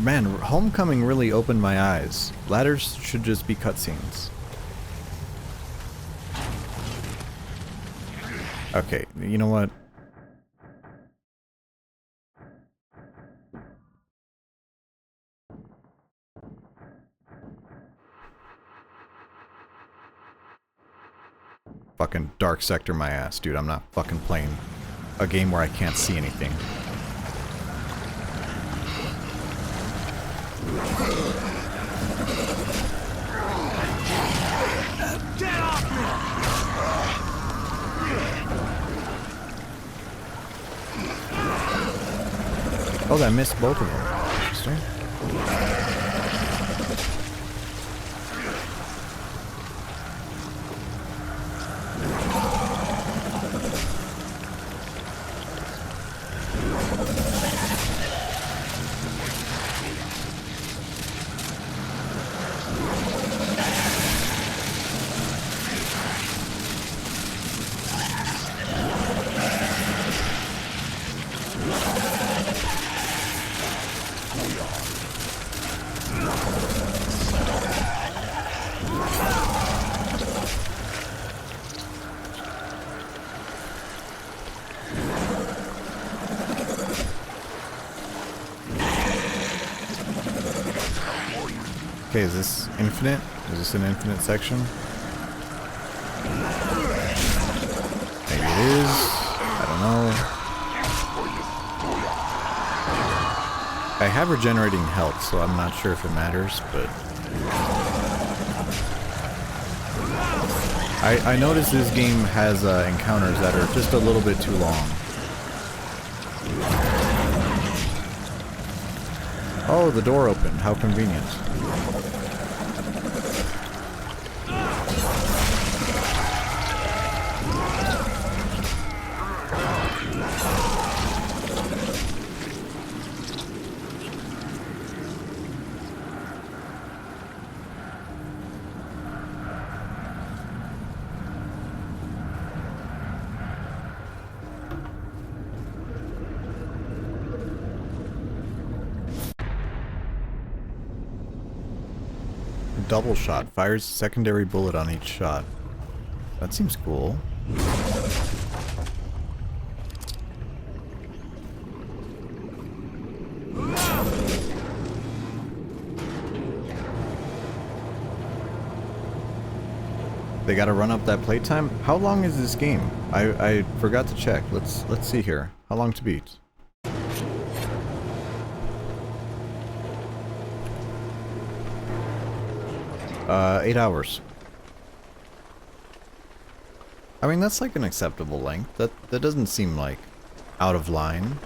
Man, Homecoming really opened my eyes. Ladders should just be cutscenes. Okay, you know what? fucking Dark Sector my ass, dude. I'm not fucking playing a game where I can't see anything. Get off me! Oh, I missed both of them. Interesting. Okay, is this infinite? Is this an infinite section? Maybe it is. I don't know. I have regenerating health, so I'm not sure if it matters, but... I noticed this game has encounters that are just a little bit too long. Oh, the door opened. How convenient. Double shot. Fires a secondary bullet on each shot. That seems cool. They gotta run up that playtime? How long is this game? I forgot to check. Let's see here. How long to beat? 8 hours. I mean, that's like an acceptable length. That doesn't seem like out of line.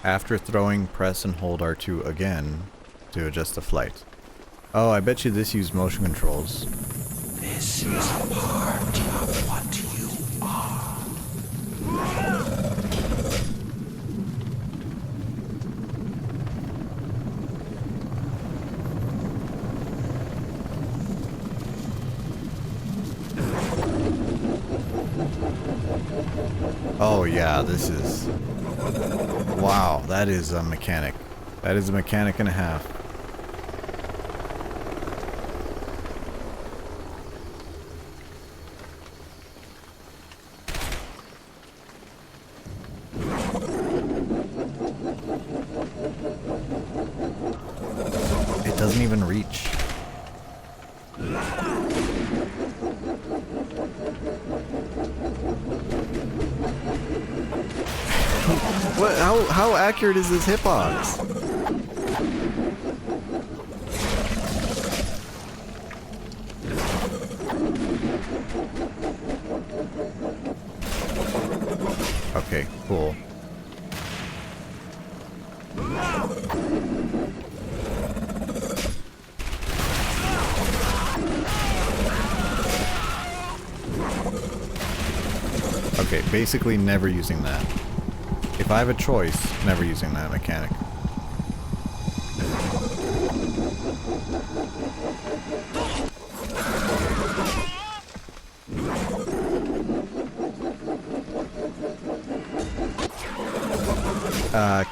After throwing, press and hold R2 again to adjust the flight. Oh, I bet you this used motion controls. This is part of what you are. Oh yeah, this is... Wow, that is a mechanic. That is a mechanic and a half. It doesn't even reach. What? How accurate is this hitbox? Okay, cool. Okay, basically never using that. If I have a choice, never using that mechanic.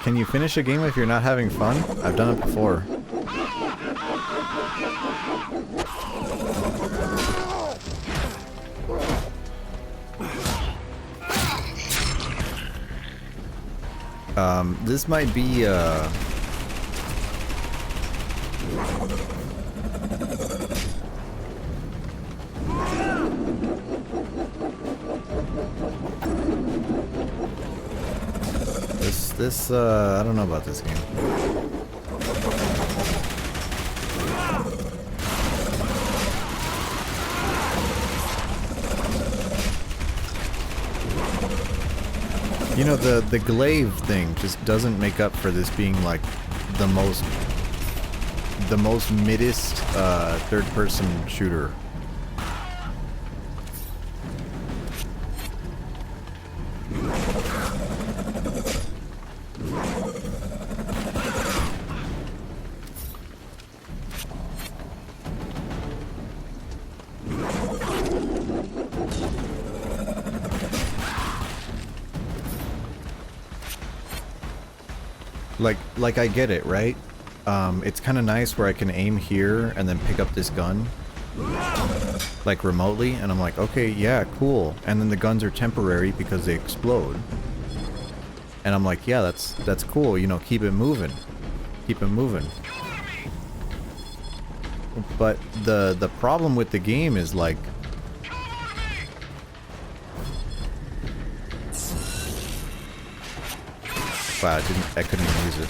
Can you finish a game if you're not having fun? I've done it before. This might be, I don't know about this game. You know, the glaive thing just doesn't make up for this being like the most middest third-person shooter. Like I get it, right? It's kind of nice where I can aim here and then pick up this gun, like remotely, and I'm like, okay, yeah, cool. And then the guns are temporary because they explode. And I'm like, yeah, that's cool. You know, keep it moving, keep it moving. But the problem with the game is like, wow, I couldn't even use it.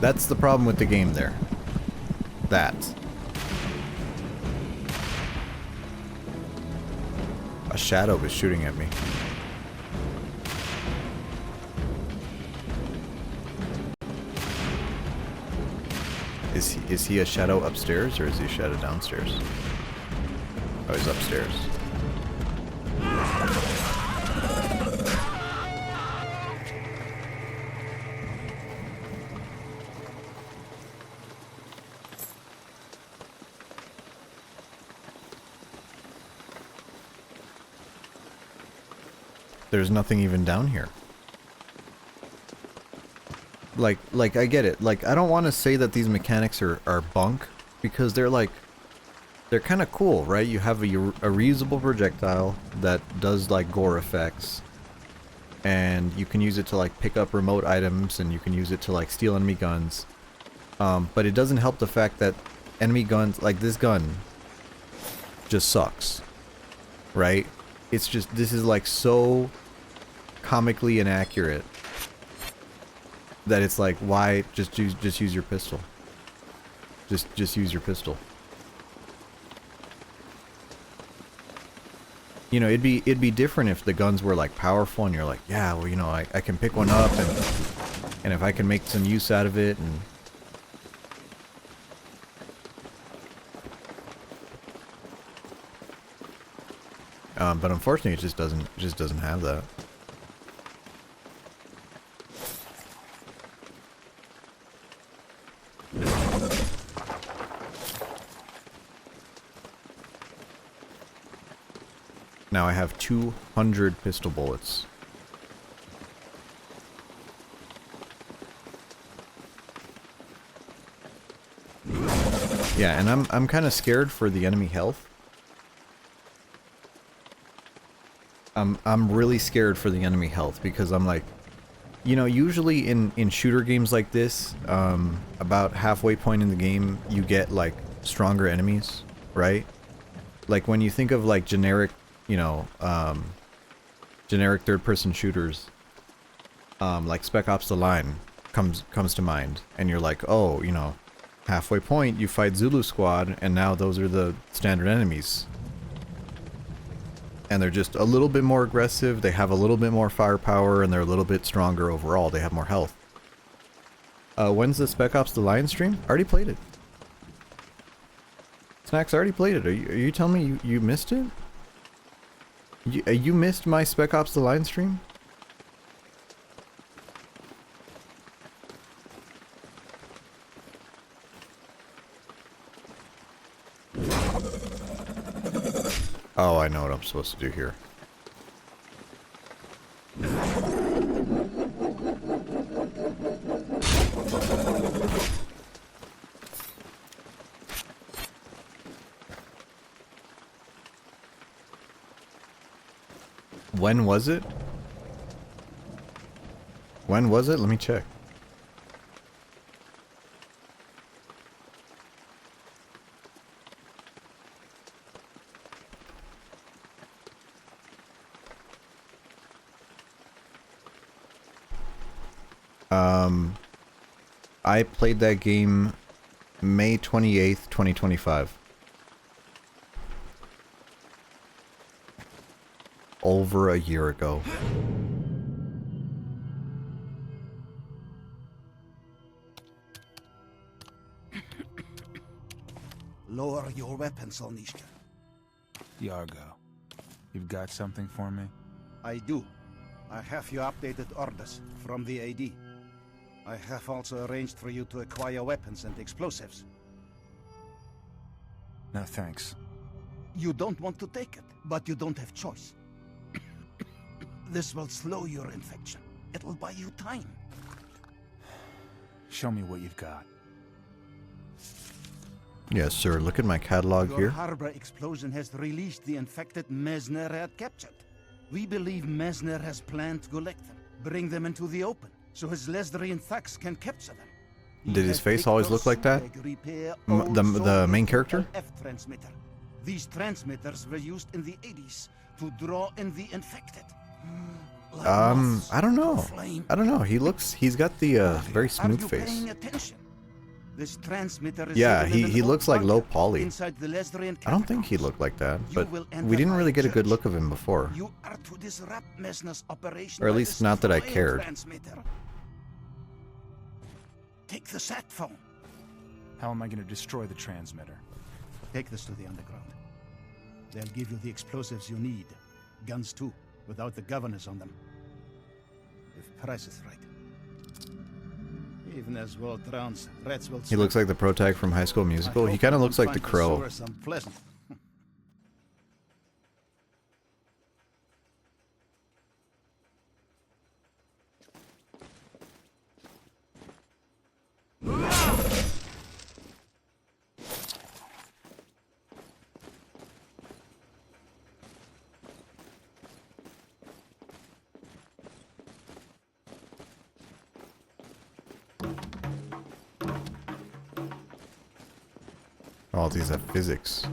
That's the problem with the game there. That. A shadow was shooting at me. Is he a shadow upstairs or is he a shadow downstairs? Oh, he's upstairs. There's nothing even down here. Like I get it. Like, I don't want to say that these mechanics are bunk, because they're kind of cool, right? You have a reusable projectile that does like gore effects, and you can use it to like pick up remote items, and you can use it to like steal enemy guns. But it doesn't help the fact that enemy guns, like this gun, just sucks, right? It's just, this is like so comically inaccurate that it's like, why just use your pistol? Just use your pistol. You know, it'd be different if the guns were like powerful and you're like, yeah, well, you know, I can pick one up and if I can make some use out of it, and but unfortunately it just doesn't have that. Now I have 200 pistol bullets. Yeah, and I'm kind of scared for the enemy health. I'm really scared for the enemy health because I'm like, you know, usually in shooter games like this, about halfway point in the game you get like stronger enemies, right? Like when you think of like generic, you know, generic third-person shooters, like Spec Ops: The Line comes to mind, and you're like, oh, you know, halfway point you fight Zulu Squad, and now those are the standard enemies, and they're just a little bit more aggressive, they have a little bit more firepower, and they're a little bit stronger overall. They have more health. When's the Spec Ops: The Line stream? Already played it. Snacks, already played it. Are you telling me you missed it? You missed my Spec Ops: The Line stream? Oh, I know what I'm supposed to do here. When was it? When was it? Let me check. I played that game May 28th, 2025. Over a year ago. Lower your weapons, Onishka. Yargo, you've got something for me? I do. I have your updated orders from the AD. I have also arranged for you to acquire weapons and explosives. No, thanks. You don't want to take it, but you don't have choice. This will slow your infection. It'll buy you time. Show me what you've got. Yes, sir. Look at my catalog Your here. harbor explosion has released the infected Mesner had captured. We believe Mesner has planned to collect them, bring them into the open, so his Lesdrian thugs can capture them. Did his face always look like that? The main character? F-transmitter. These transmitters were used in the 80s to draw in the infected. Like moths I don't to know. flame. I don't know. He's got the very smooth Are you face. paying attention? This transmitter is Yeah, hidden in he an looks old like low bunker poly. inside the Lesdrian I don't think he catacombs. looked like that, You but will enter we didn't by really get a good church. look of him before. You are to disrupt Mesner's operation Or at by least not that I destroying cared. transmitter. Take the sat phone. How am I going to destroy the transmitter? Take this to the underground. They'll give you the explosives you need. Guns too, without the governors on them. If price is right. Even as world rounds, rats will He looks like the pro tag from High School Musical. He kind of looks like the Crow. Pleasant. Oh, these are physics.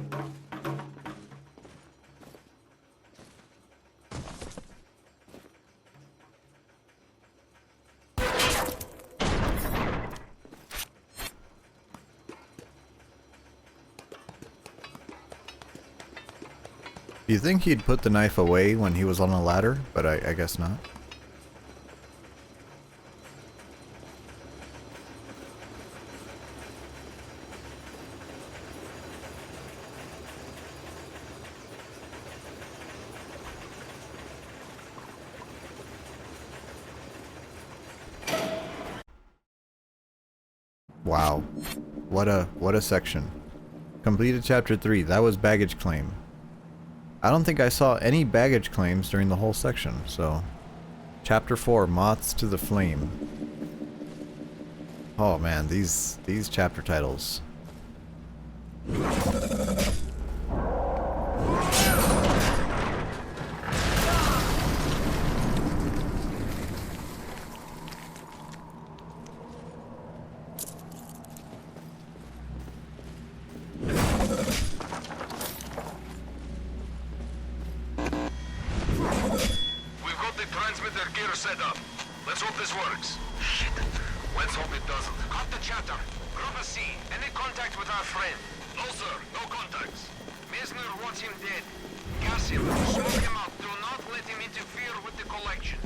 You think he'd put the knife away when he was on a ladder, but I guess not. Wow. What a section. Completed chapter 3. That was baggage claim. I don't think I saw any baggage claims during the whole section, so chapter 4, Moths to the Flame. Oh man, these chapter titles. We've got the transmitter gear set up. Let's hope this works. Shit. Let's hope it doesn't. Cut the chatter. Group a C. Any contact with our friend? No, sir. No contacts. Mesner wants him dead. Gas him. Smoke him out. Do not let him interfere with the collection.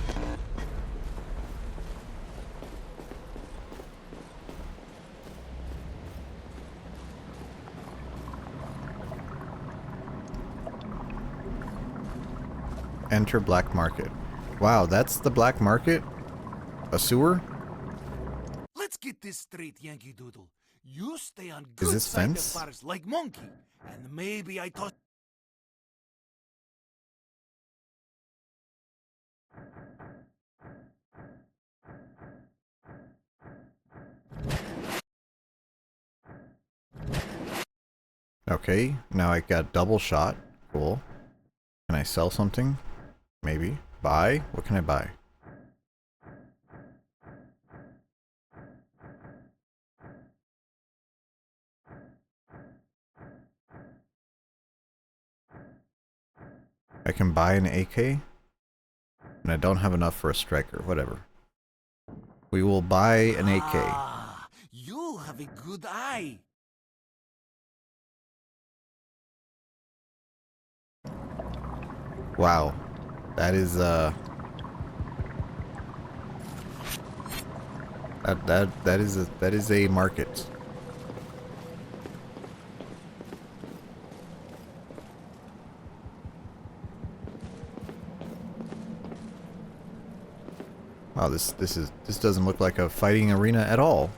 Enter black market. Wow, that's the black market? A sewer? Let's get this straight, Yankee Doodle. You stay on Is good this side fence? of bars like Monkey, and maybe I thought. Okay, now I got double shot. Cool. Can I sell something? Maybe. Buy? What can I buy? I can buy an AK? And I don't have enough for a striker. Whatever. We will buy an AK. Ah, you have a good eye. Wow. That is that is a market. Wow, this doesn't look like a fighting arena at all.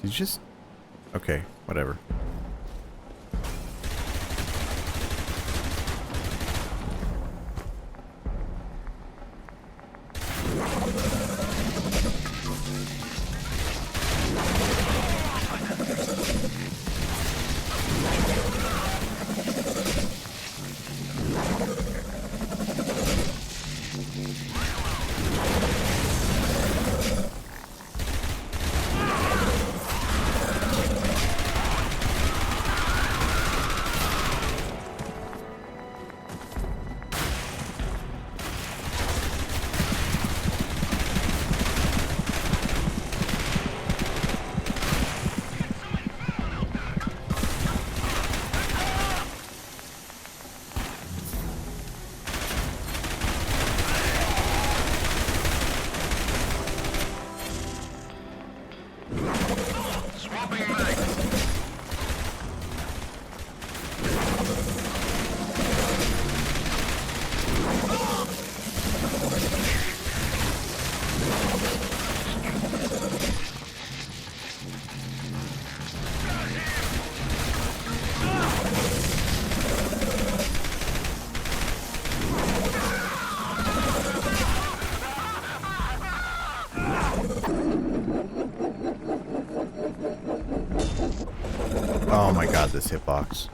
Did you just... Okay, whatever. Oh my god, this hitbox.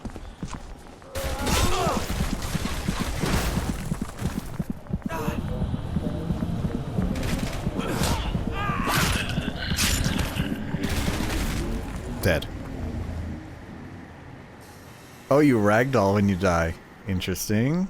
Dead. Oh, you ragdoll when you die. Interesting.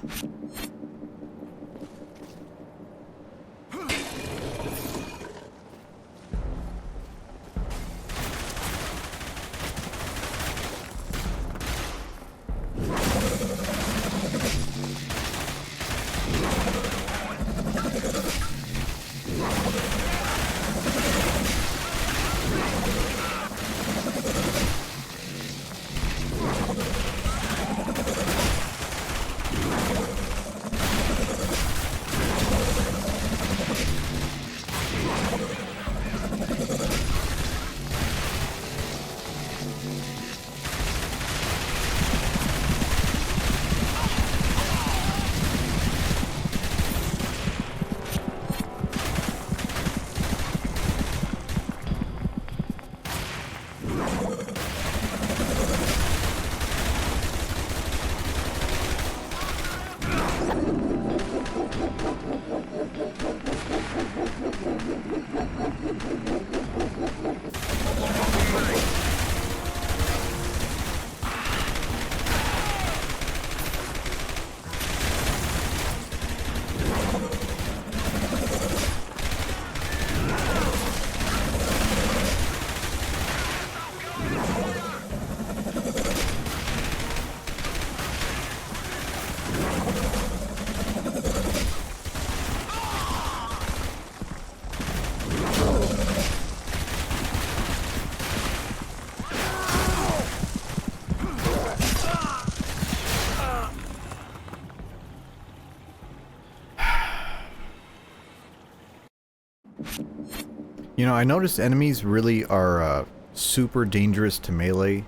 You know, I noticed enemies really are super dangerous to melee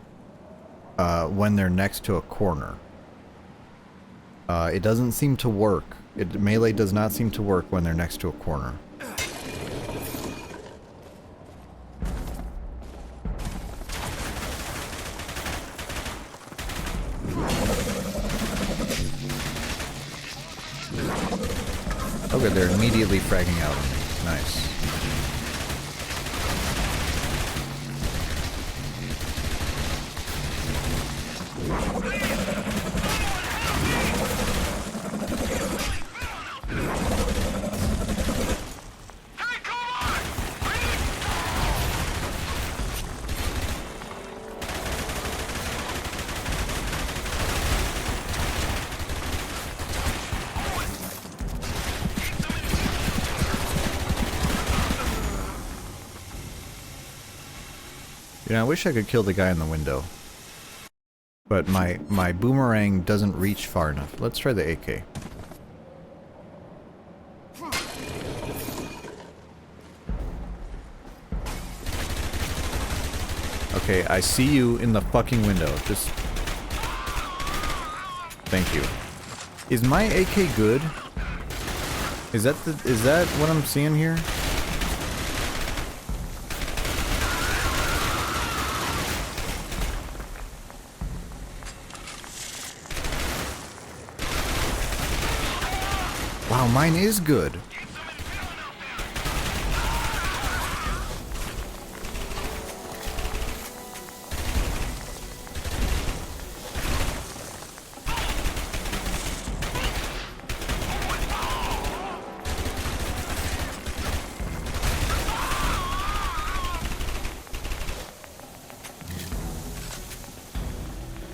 when they're next to a corner. It doesn't seem to work. Melee does not seem to work when they're next to a corner. Oh good, they're immediately fragging out on me. Nice. You know, I wish I could kill the guy in the window. But my boomerang doesn't reach far enough. Let's try the AK. Okay, I see you in the fucking window. Just... Thank you. Is my AK good? Is that what I'm seeing here? Wow, mine is good.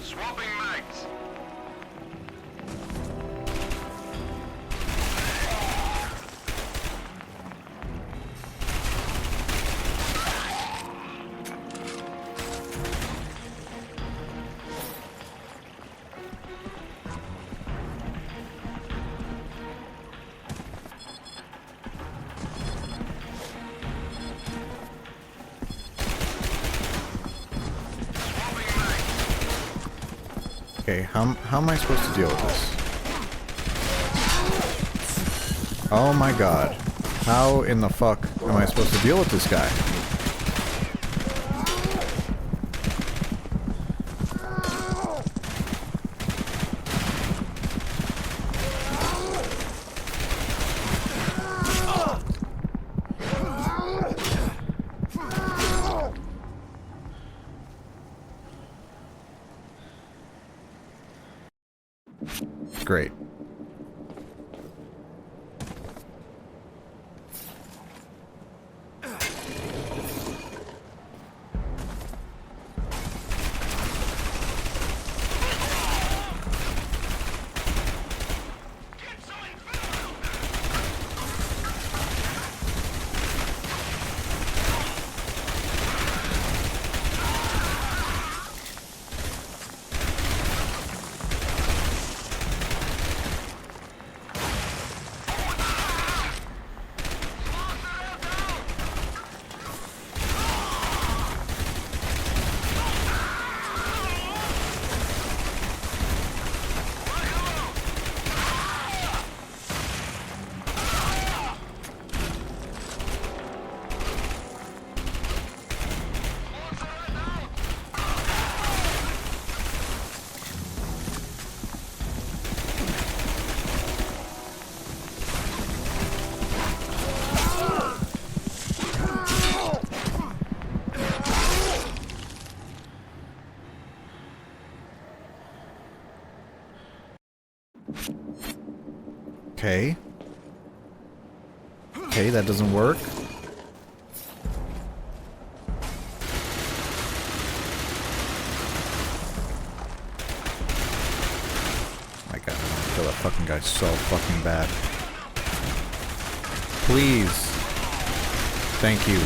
Swapping mags. Okay, how am I supposed to deal with this? Oh my god. How in the fuck am I supposed to deal with this guy? Great. Okay. Okay, that doesn't work. My god, I want to kill that fucking guy so fucking bad. Please. Thank you.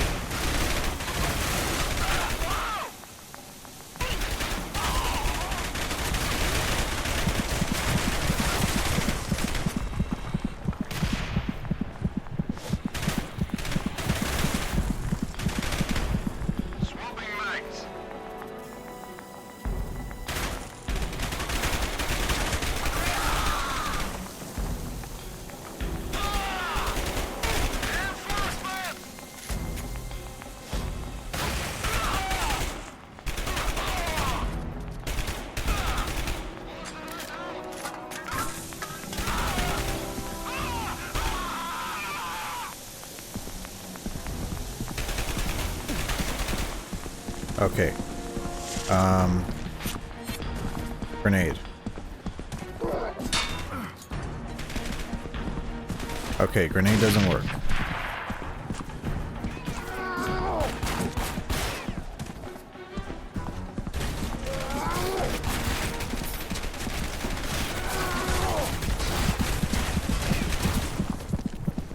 Okay. Grenade. Okay, grenade doesn't work.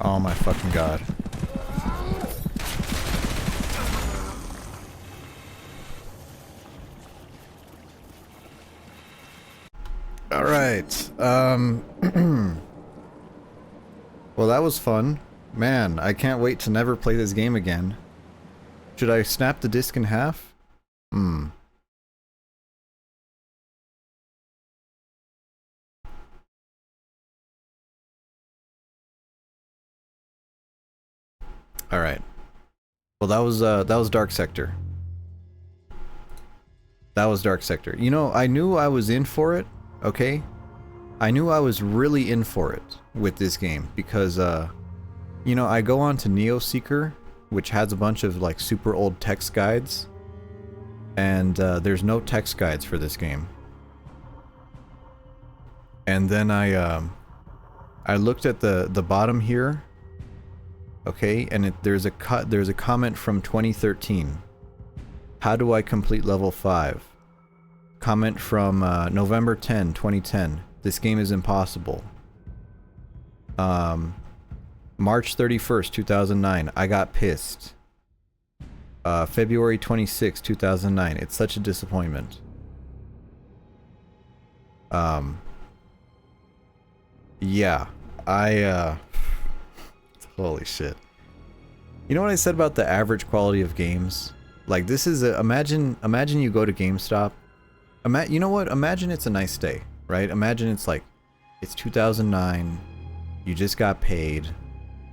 Oh my fucking god. Alright, well, that was fun. Man, I can't wait to never play this game again. Should I snap the disc in half? Alright. Well, that was Dark Sector. That was Dark Sector. You know, I knew I was in for it, okay? I knew I was really in for it with this game because, you know, I go on to NeoSeeker, which has a bunch of, like, super old text guides, and there's no text guides for this game. And then I looked at the bottom here, okay, and there's a comment from 2013. How do I complete level 5? Comment from November 10, 2010. This game is impossible. March 31st, 2009. I got pissed. February 26, 2009. It's such a disappointment. Yeah. Holy shit. You know what I said about the average quality of games? Like, this is a, imagine you go to GameStop. You know what? Imagine it's a nice day, right? Imagine it's like, it's 2009. You just got paid.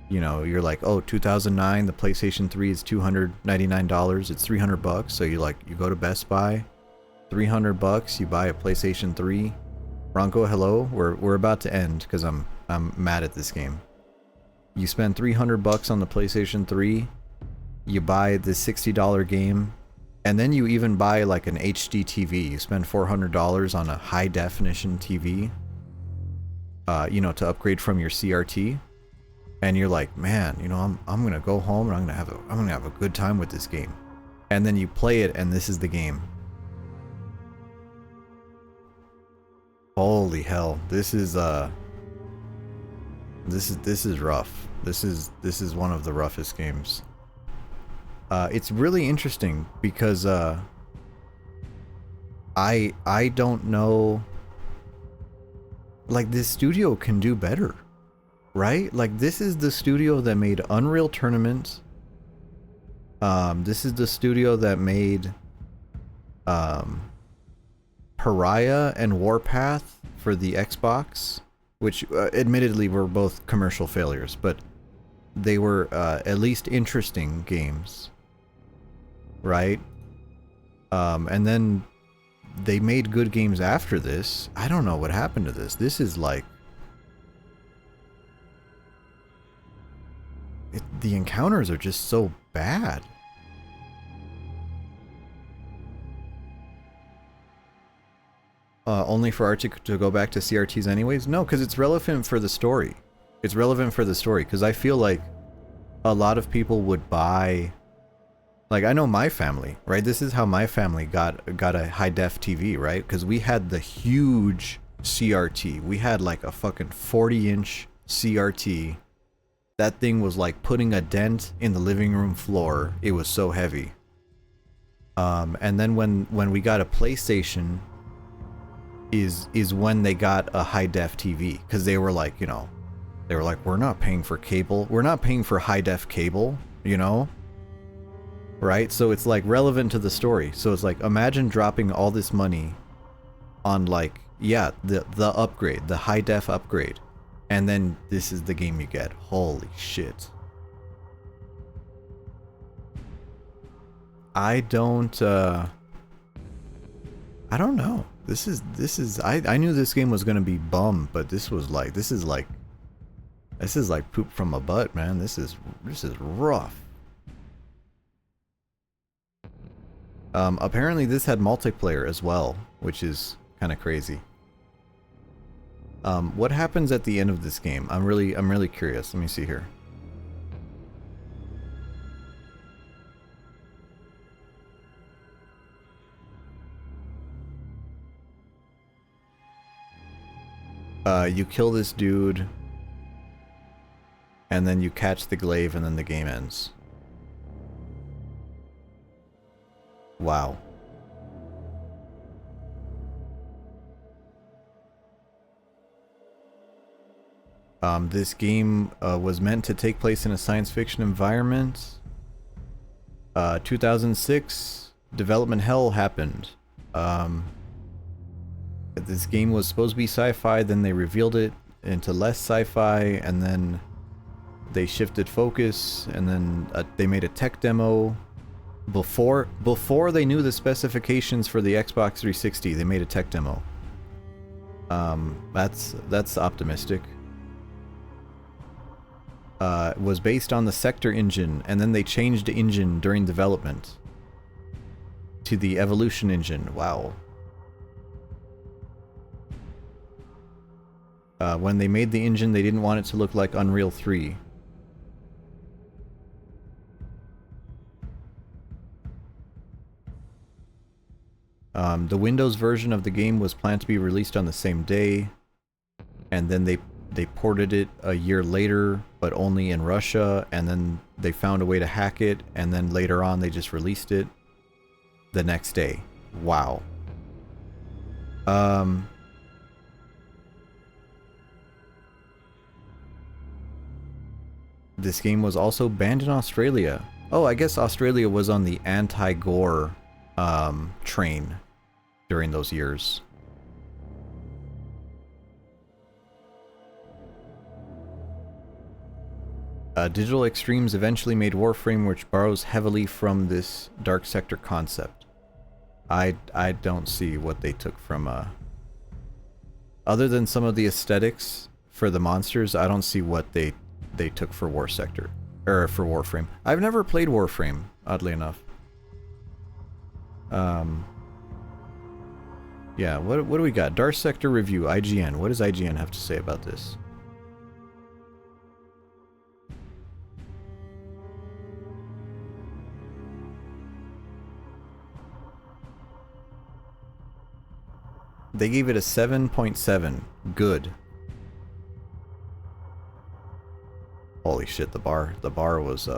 You know, you're like, oh, 2009, the PlayStation 3 is $299. It's $300. So you go to Best Buy, $300. You buy a PlayStation 3. Ronco, hello. We're about to end because I'm mad at this game. You spend $300 on the PlayStation 3. You buy the $60 game, and then you even buy like an HD TV. You spend $400 on a high definition TV, you know, to upgrade from your CRT, and you're like, man, you know, I'm gonna go home and I'm gonna have a good time with this game, and then you play it, and this is the game. Holy hell, this is rough. This is one of the roughest games. It's really interesting because I don't know, like, this studio can do better, right? Like, this is the studio that made Unreal Tournament. This is the studio that made Pariah and Warpath for the Xbox, which admittedly were both commercial failures, but they were at least interesting games. Right? And then they made good games after this. I don't know what happened to this. This is like... the encounters are just so bad. Only for Archie to go back to CRTs anyways? No, because it's relevant for the story. It's relevant for the story, because I feel like a lot of people would buy... Like, I know my family, right? This is how my family got a high-def TV, right? Because we had the huge CRT. We had like a fucking 40-inch CRT. That thing was like putting a dent in the living room floor. It was so heavy. And then when we got a PlayStation, is when they got a high-def TV. Because they were like, you know, they were like, we're not paying for cable. We're not paying for high-def cable, you know? Right? So it's like relevant to the story. So it's like, imagine dropping all this money on like, yeah, the upgrade, the high def upgrade. And then this is the game you get. Holy shit. I don't know. This is I knew this game was gonna be bum, but this is like poop from a butt, man. This is rough. Apparently this had multiplayer as well, which is kind of crazy. What happens at the end of this game? I'm really curious. Let me see here. You kill this dude, and then you catch the glaive, and then the game ends. Wow. This game was meant to take place in a science fiction environment. 2006, development hell happened. This game was supposed to be sci-fi, then they revealed it into less sci-fi, and then they shifted focus, and then they made a tech demo. Before they knew the specifications for the Xbox 360, they made a tech demo. That's optimistic. It was based on the Sector engine, and then they changed the engine during development to the Evolution engine. Wow. When they made the engine, they didn't want it to look like Unreal 3. The Windows version of the game was planned to be released on the same day, and then they ported it a year later, but only in Russia, and then they found a way to hack it, and then later on they just released it the next day. Wow. This game was also banned in Australia. Oh, I guess Australia was on the anti-gore train during those years. Digital Extremes eventually made Warframe, which borrows heavily from this Dark Sector concept. I don't see what they took from other than some of the aesthetics for the monsters. I don't see what they took for War Sector or for Warframe. I've never played Warframe, oddly enough. Yeah, what do we got? Dark Sector review, IGN. What does IGN have to say about this? They gave it a 7.7. Good. Holy shit, the bar was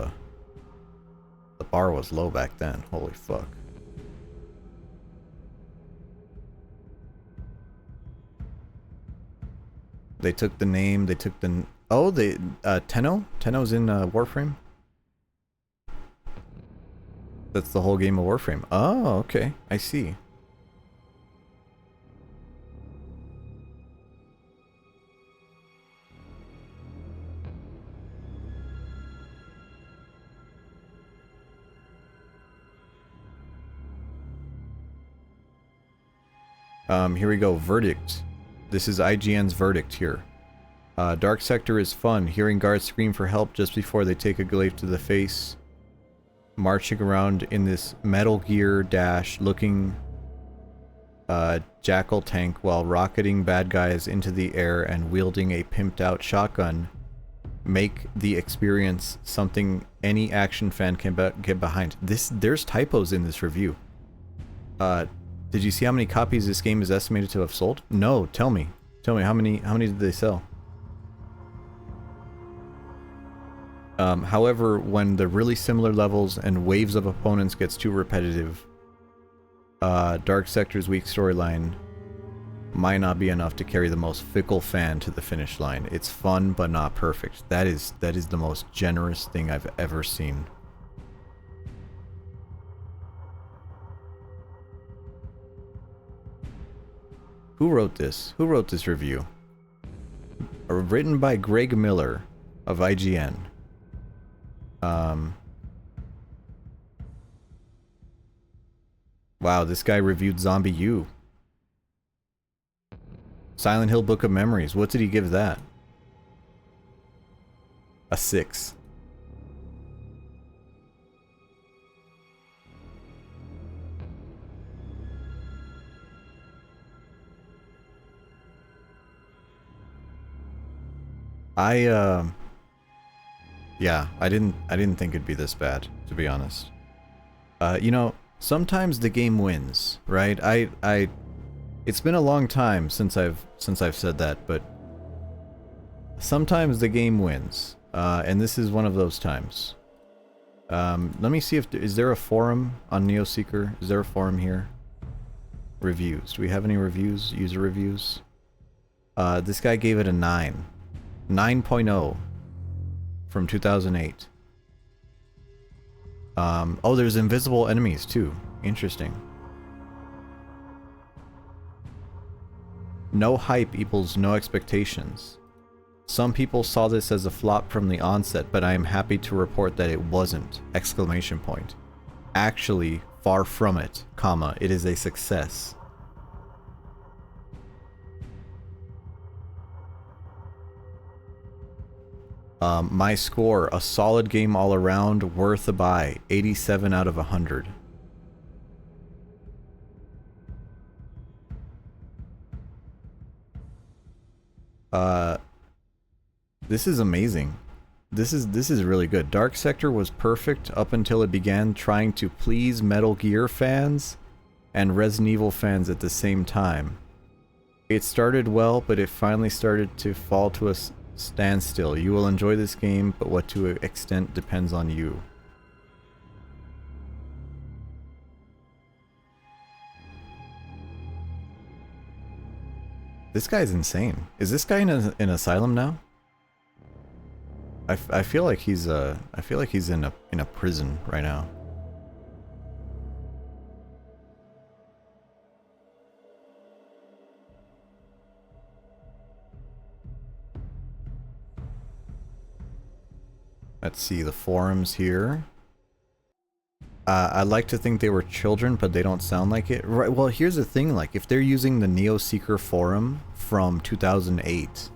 low back then. Holy fuck. They took the name, they took the... Oh, they... Tenno? Tenno's in Warframe? That's the whole game of Warframe. Oh, okay. I see. Here we go. Verdict. This is IGN's verdict here. Dark Sector is fun. Hearing guards scream for help just before they take a glaive to the face. Marching around in this Metal Gear Dash looking jackal tank while rocketing bad guys into the air and wielding a pimped out shotgun make the experience something any action fan can get behind. There's typos in this review. Did you see how many copies this game is estimated to have sold? No, tell me. Tell me how many did they sell? However, when the really similar levels and waves of opponents gets too repetitive, Dark Sector's weak storyline might not be enough to carry the most fickle fan to the finish line. It's fun, but not perfect. That is the most generous thing I've ever seen. Who wrote this? Who wrote this review? Written by Greg Miller of IGN. Wow, this guy reviewed Zombie U. Silent Hill Book of Memories. What did he give that? A 6. Yeah, I didn't think it'd be this bad, to be honest. You know, sometimes the game wins, right? It's been a long time since I've said that, but sometimes the game wins, and this is one of those times. Let me see if is there a forum on NeoSeeker? Is there a forum here? Reviews. Do we have any reviews? User reviews? This guy gave it a 9. 9.0 from 2008. Oh, there's invisible enemies too. Interesting. No hype equals no expectations. Some people saw this as a flop from the onset, but I am happy to report that it wasn't! Exclamation point. Actually, far from it, comma, it is a success. My score, a solid game all around, worth a buy, 87 out of 100. This is amazing. This is really good. Dark Sector was perfect up until it began trying to please Metal Gear fans and Resident Evil fans at the same time. It started well, but it finally started to fall to a standstill. You will enjoy this game, but what to an extent depends on you. This guy's insane. Is this guy in an asylum now? I feel like he's in a prison right now. Let's see the forums here. I like to think they were children, but they don't sound like it. Right. Well, here's the thing. Like, if they're using the NeoSeeker forum from 2008,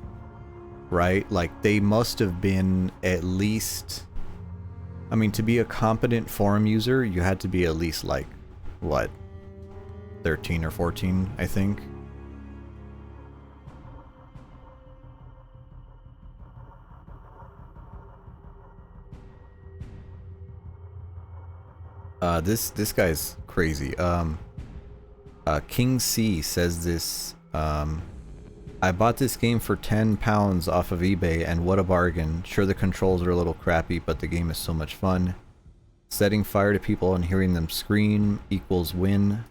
right? Like, they must have been at least. I mean, to be a competent forum user, you had to be at least like, what, 13 or 14, I think. This guy's crazy. King C says this. I bought this game for £10 off of eBay, and what a bargain. Sure, the controls are a little crappy, but the game is so much fun. Setting fire to people and hearing them scream equals win.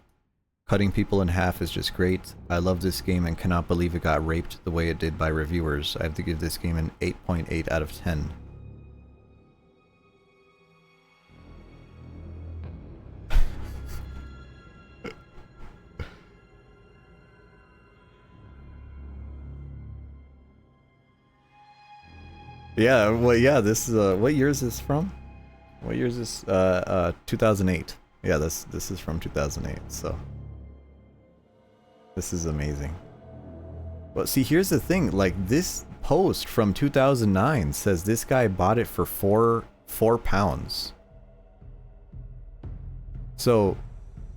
Cutting people in half is just great. I love this game and cannot believe it got raped the way it did by reviewers. I have to give this game an 8.8 out of 10. Yeah, well, yeah, this is, what year is this from? What year is this? 2008. Yeah, this is from 2008, so. This is amazing. Well, see, here's the thing, like, this post from 2009 says this guy bought it for four pounds. So,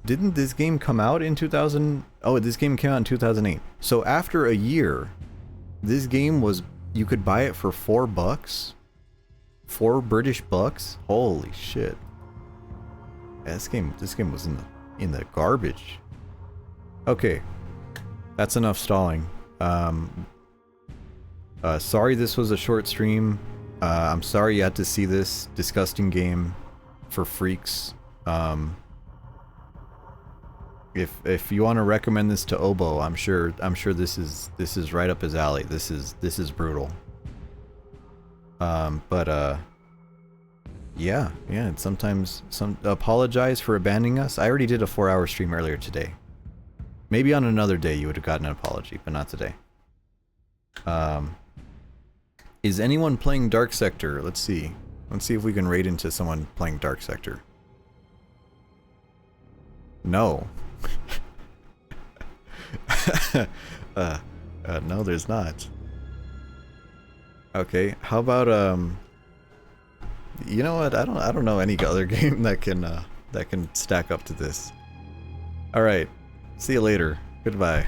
didn't this game come out in 2000? Oh, this game came out in 2008. So after a year, this game was, you could buy it for $4? 4 British bucks? Holy shit. Yeah, this game was in the garbage. Okay. That's enough stalling. Sorry this was a short stream. I'm sorry you had to see this disgusting game for freaks. If you want to recommend this to Obo, I'm sure this is right up his alley. This is brutal. Yeah, and sometimes apologize for abandoning us. I already did a 4-hour stream earlier today. Maybe on another day you would have gotten an apology, but not today. Is anyone playing Dark Sector? Let's see. Let's see if we can raid into someone playing Dark Sector. No. No, there's not. Okay, how about you know what? I don't know any other game that can stack up to this. All right. See you later. Goodbye.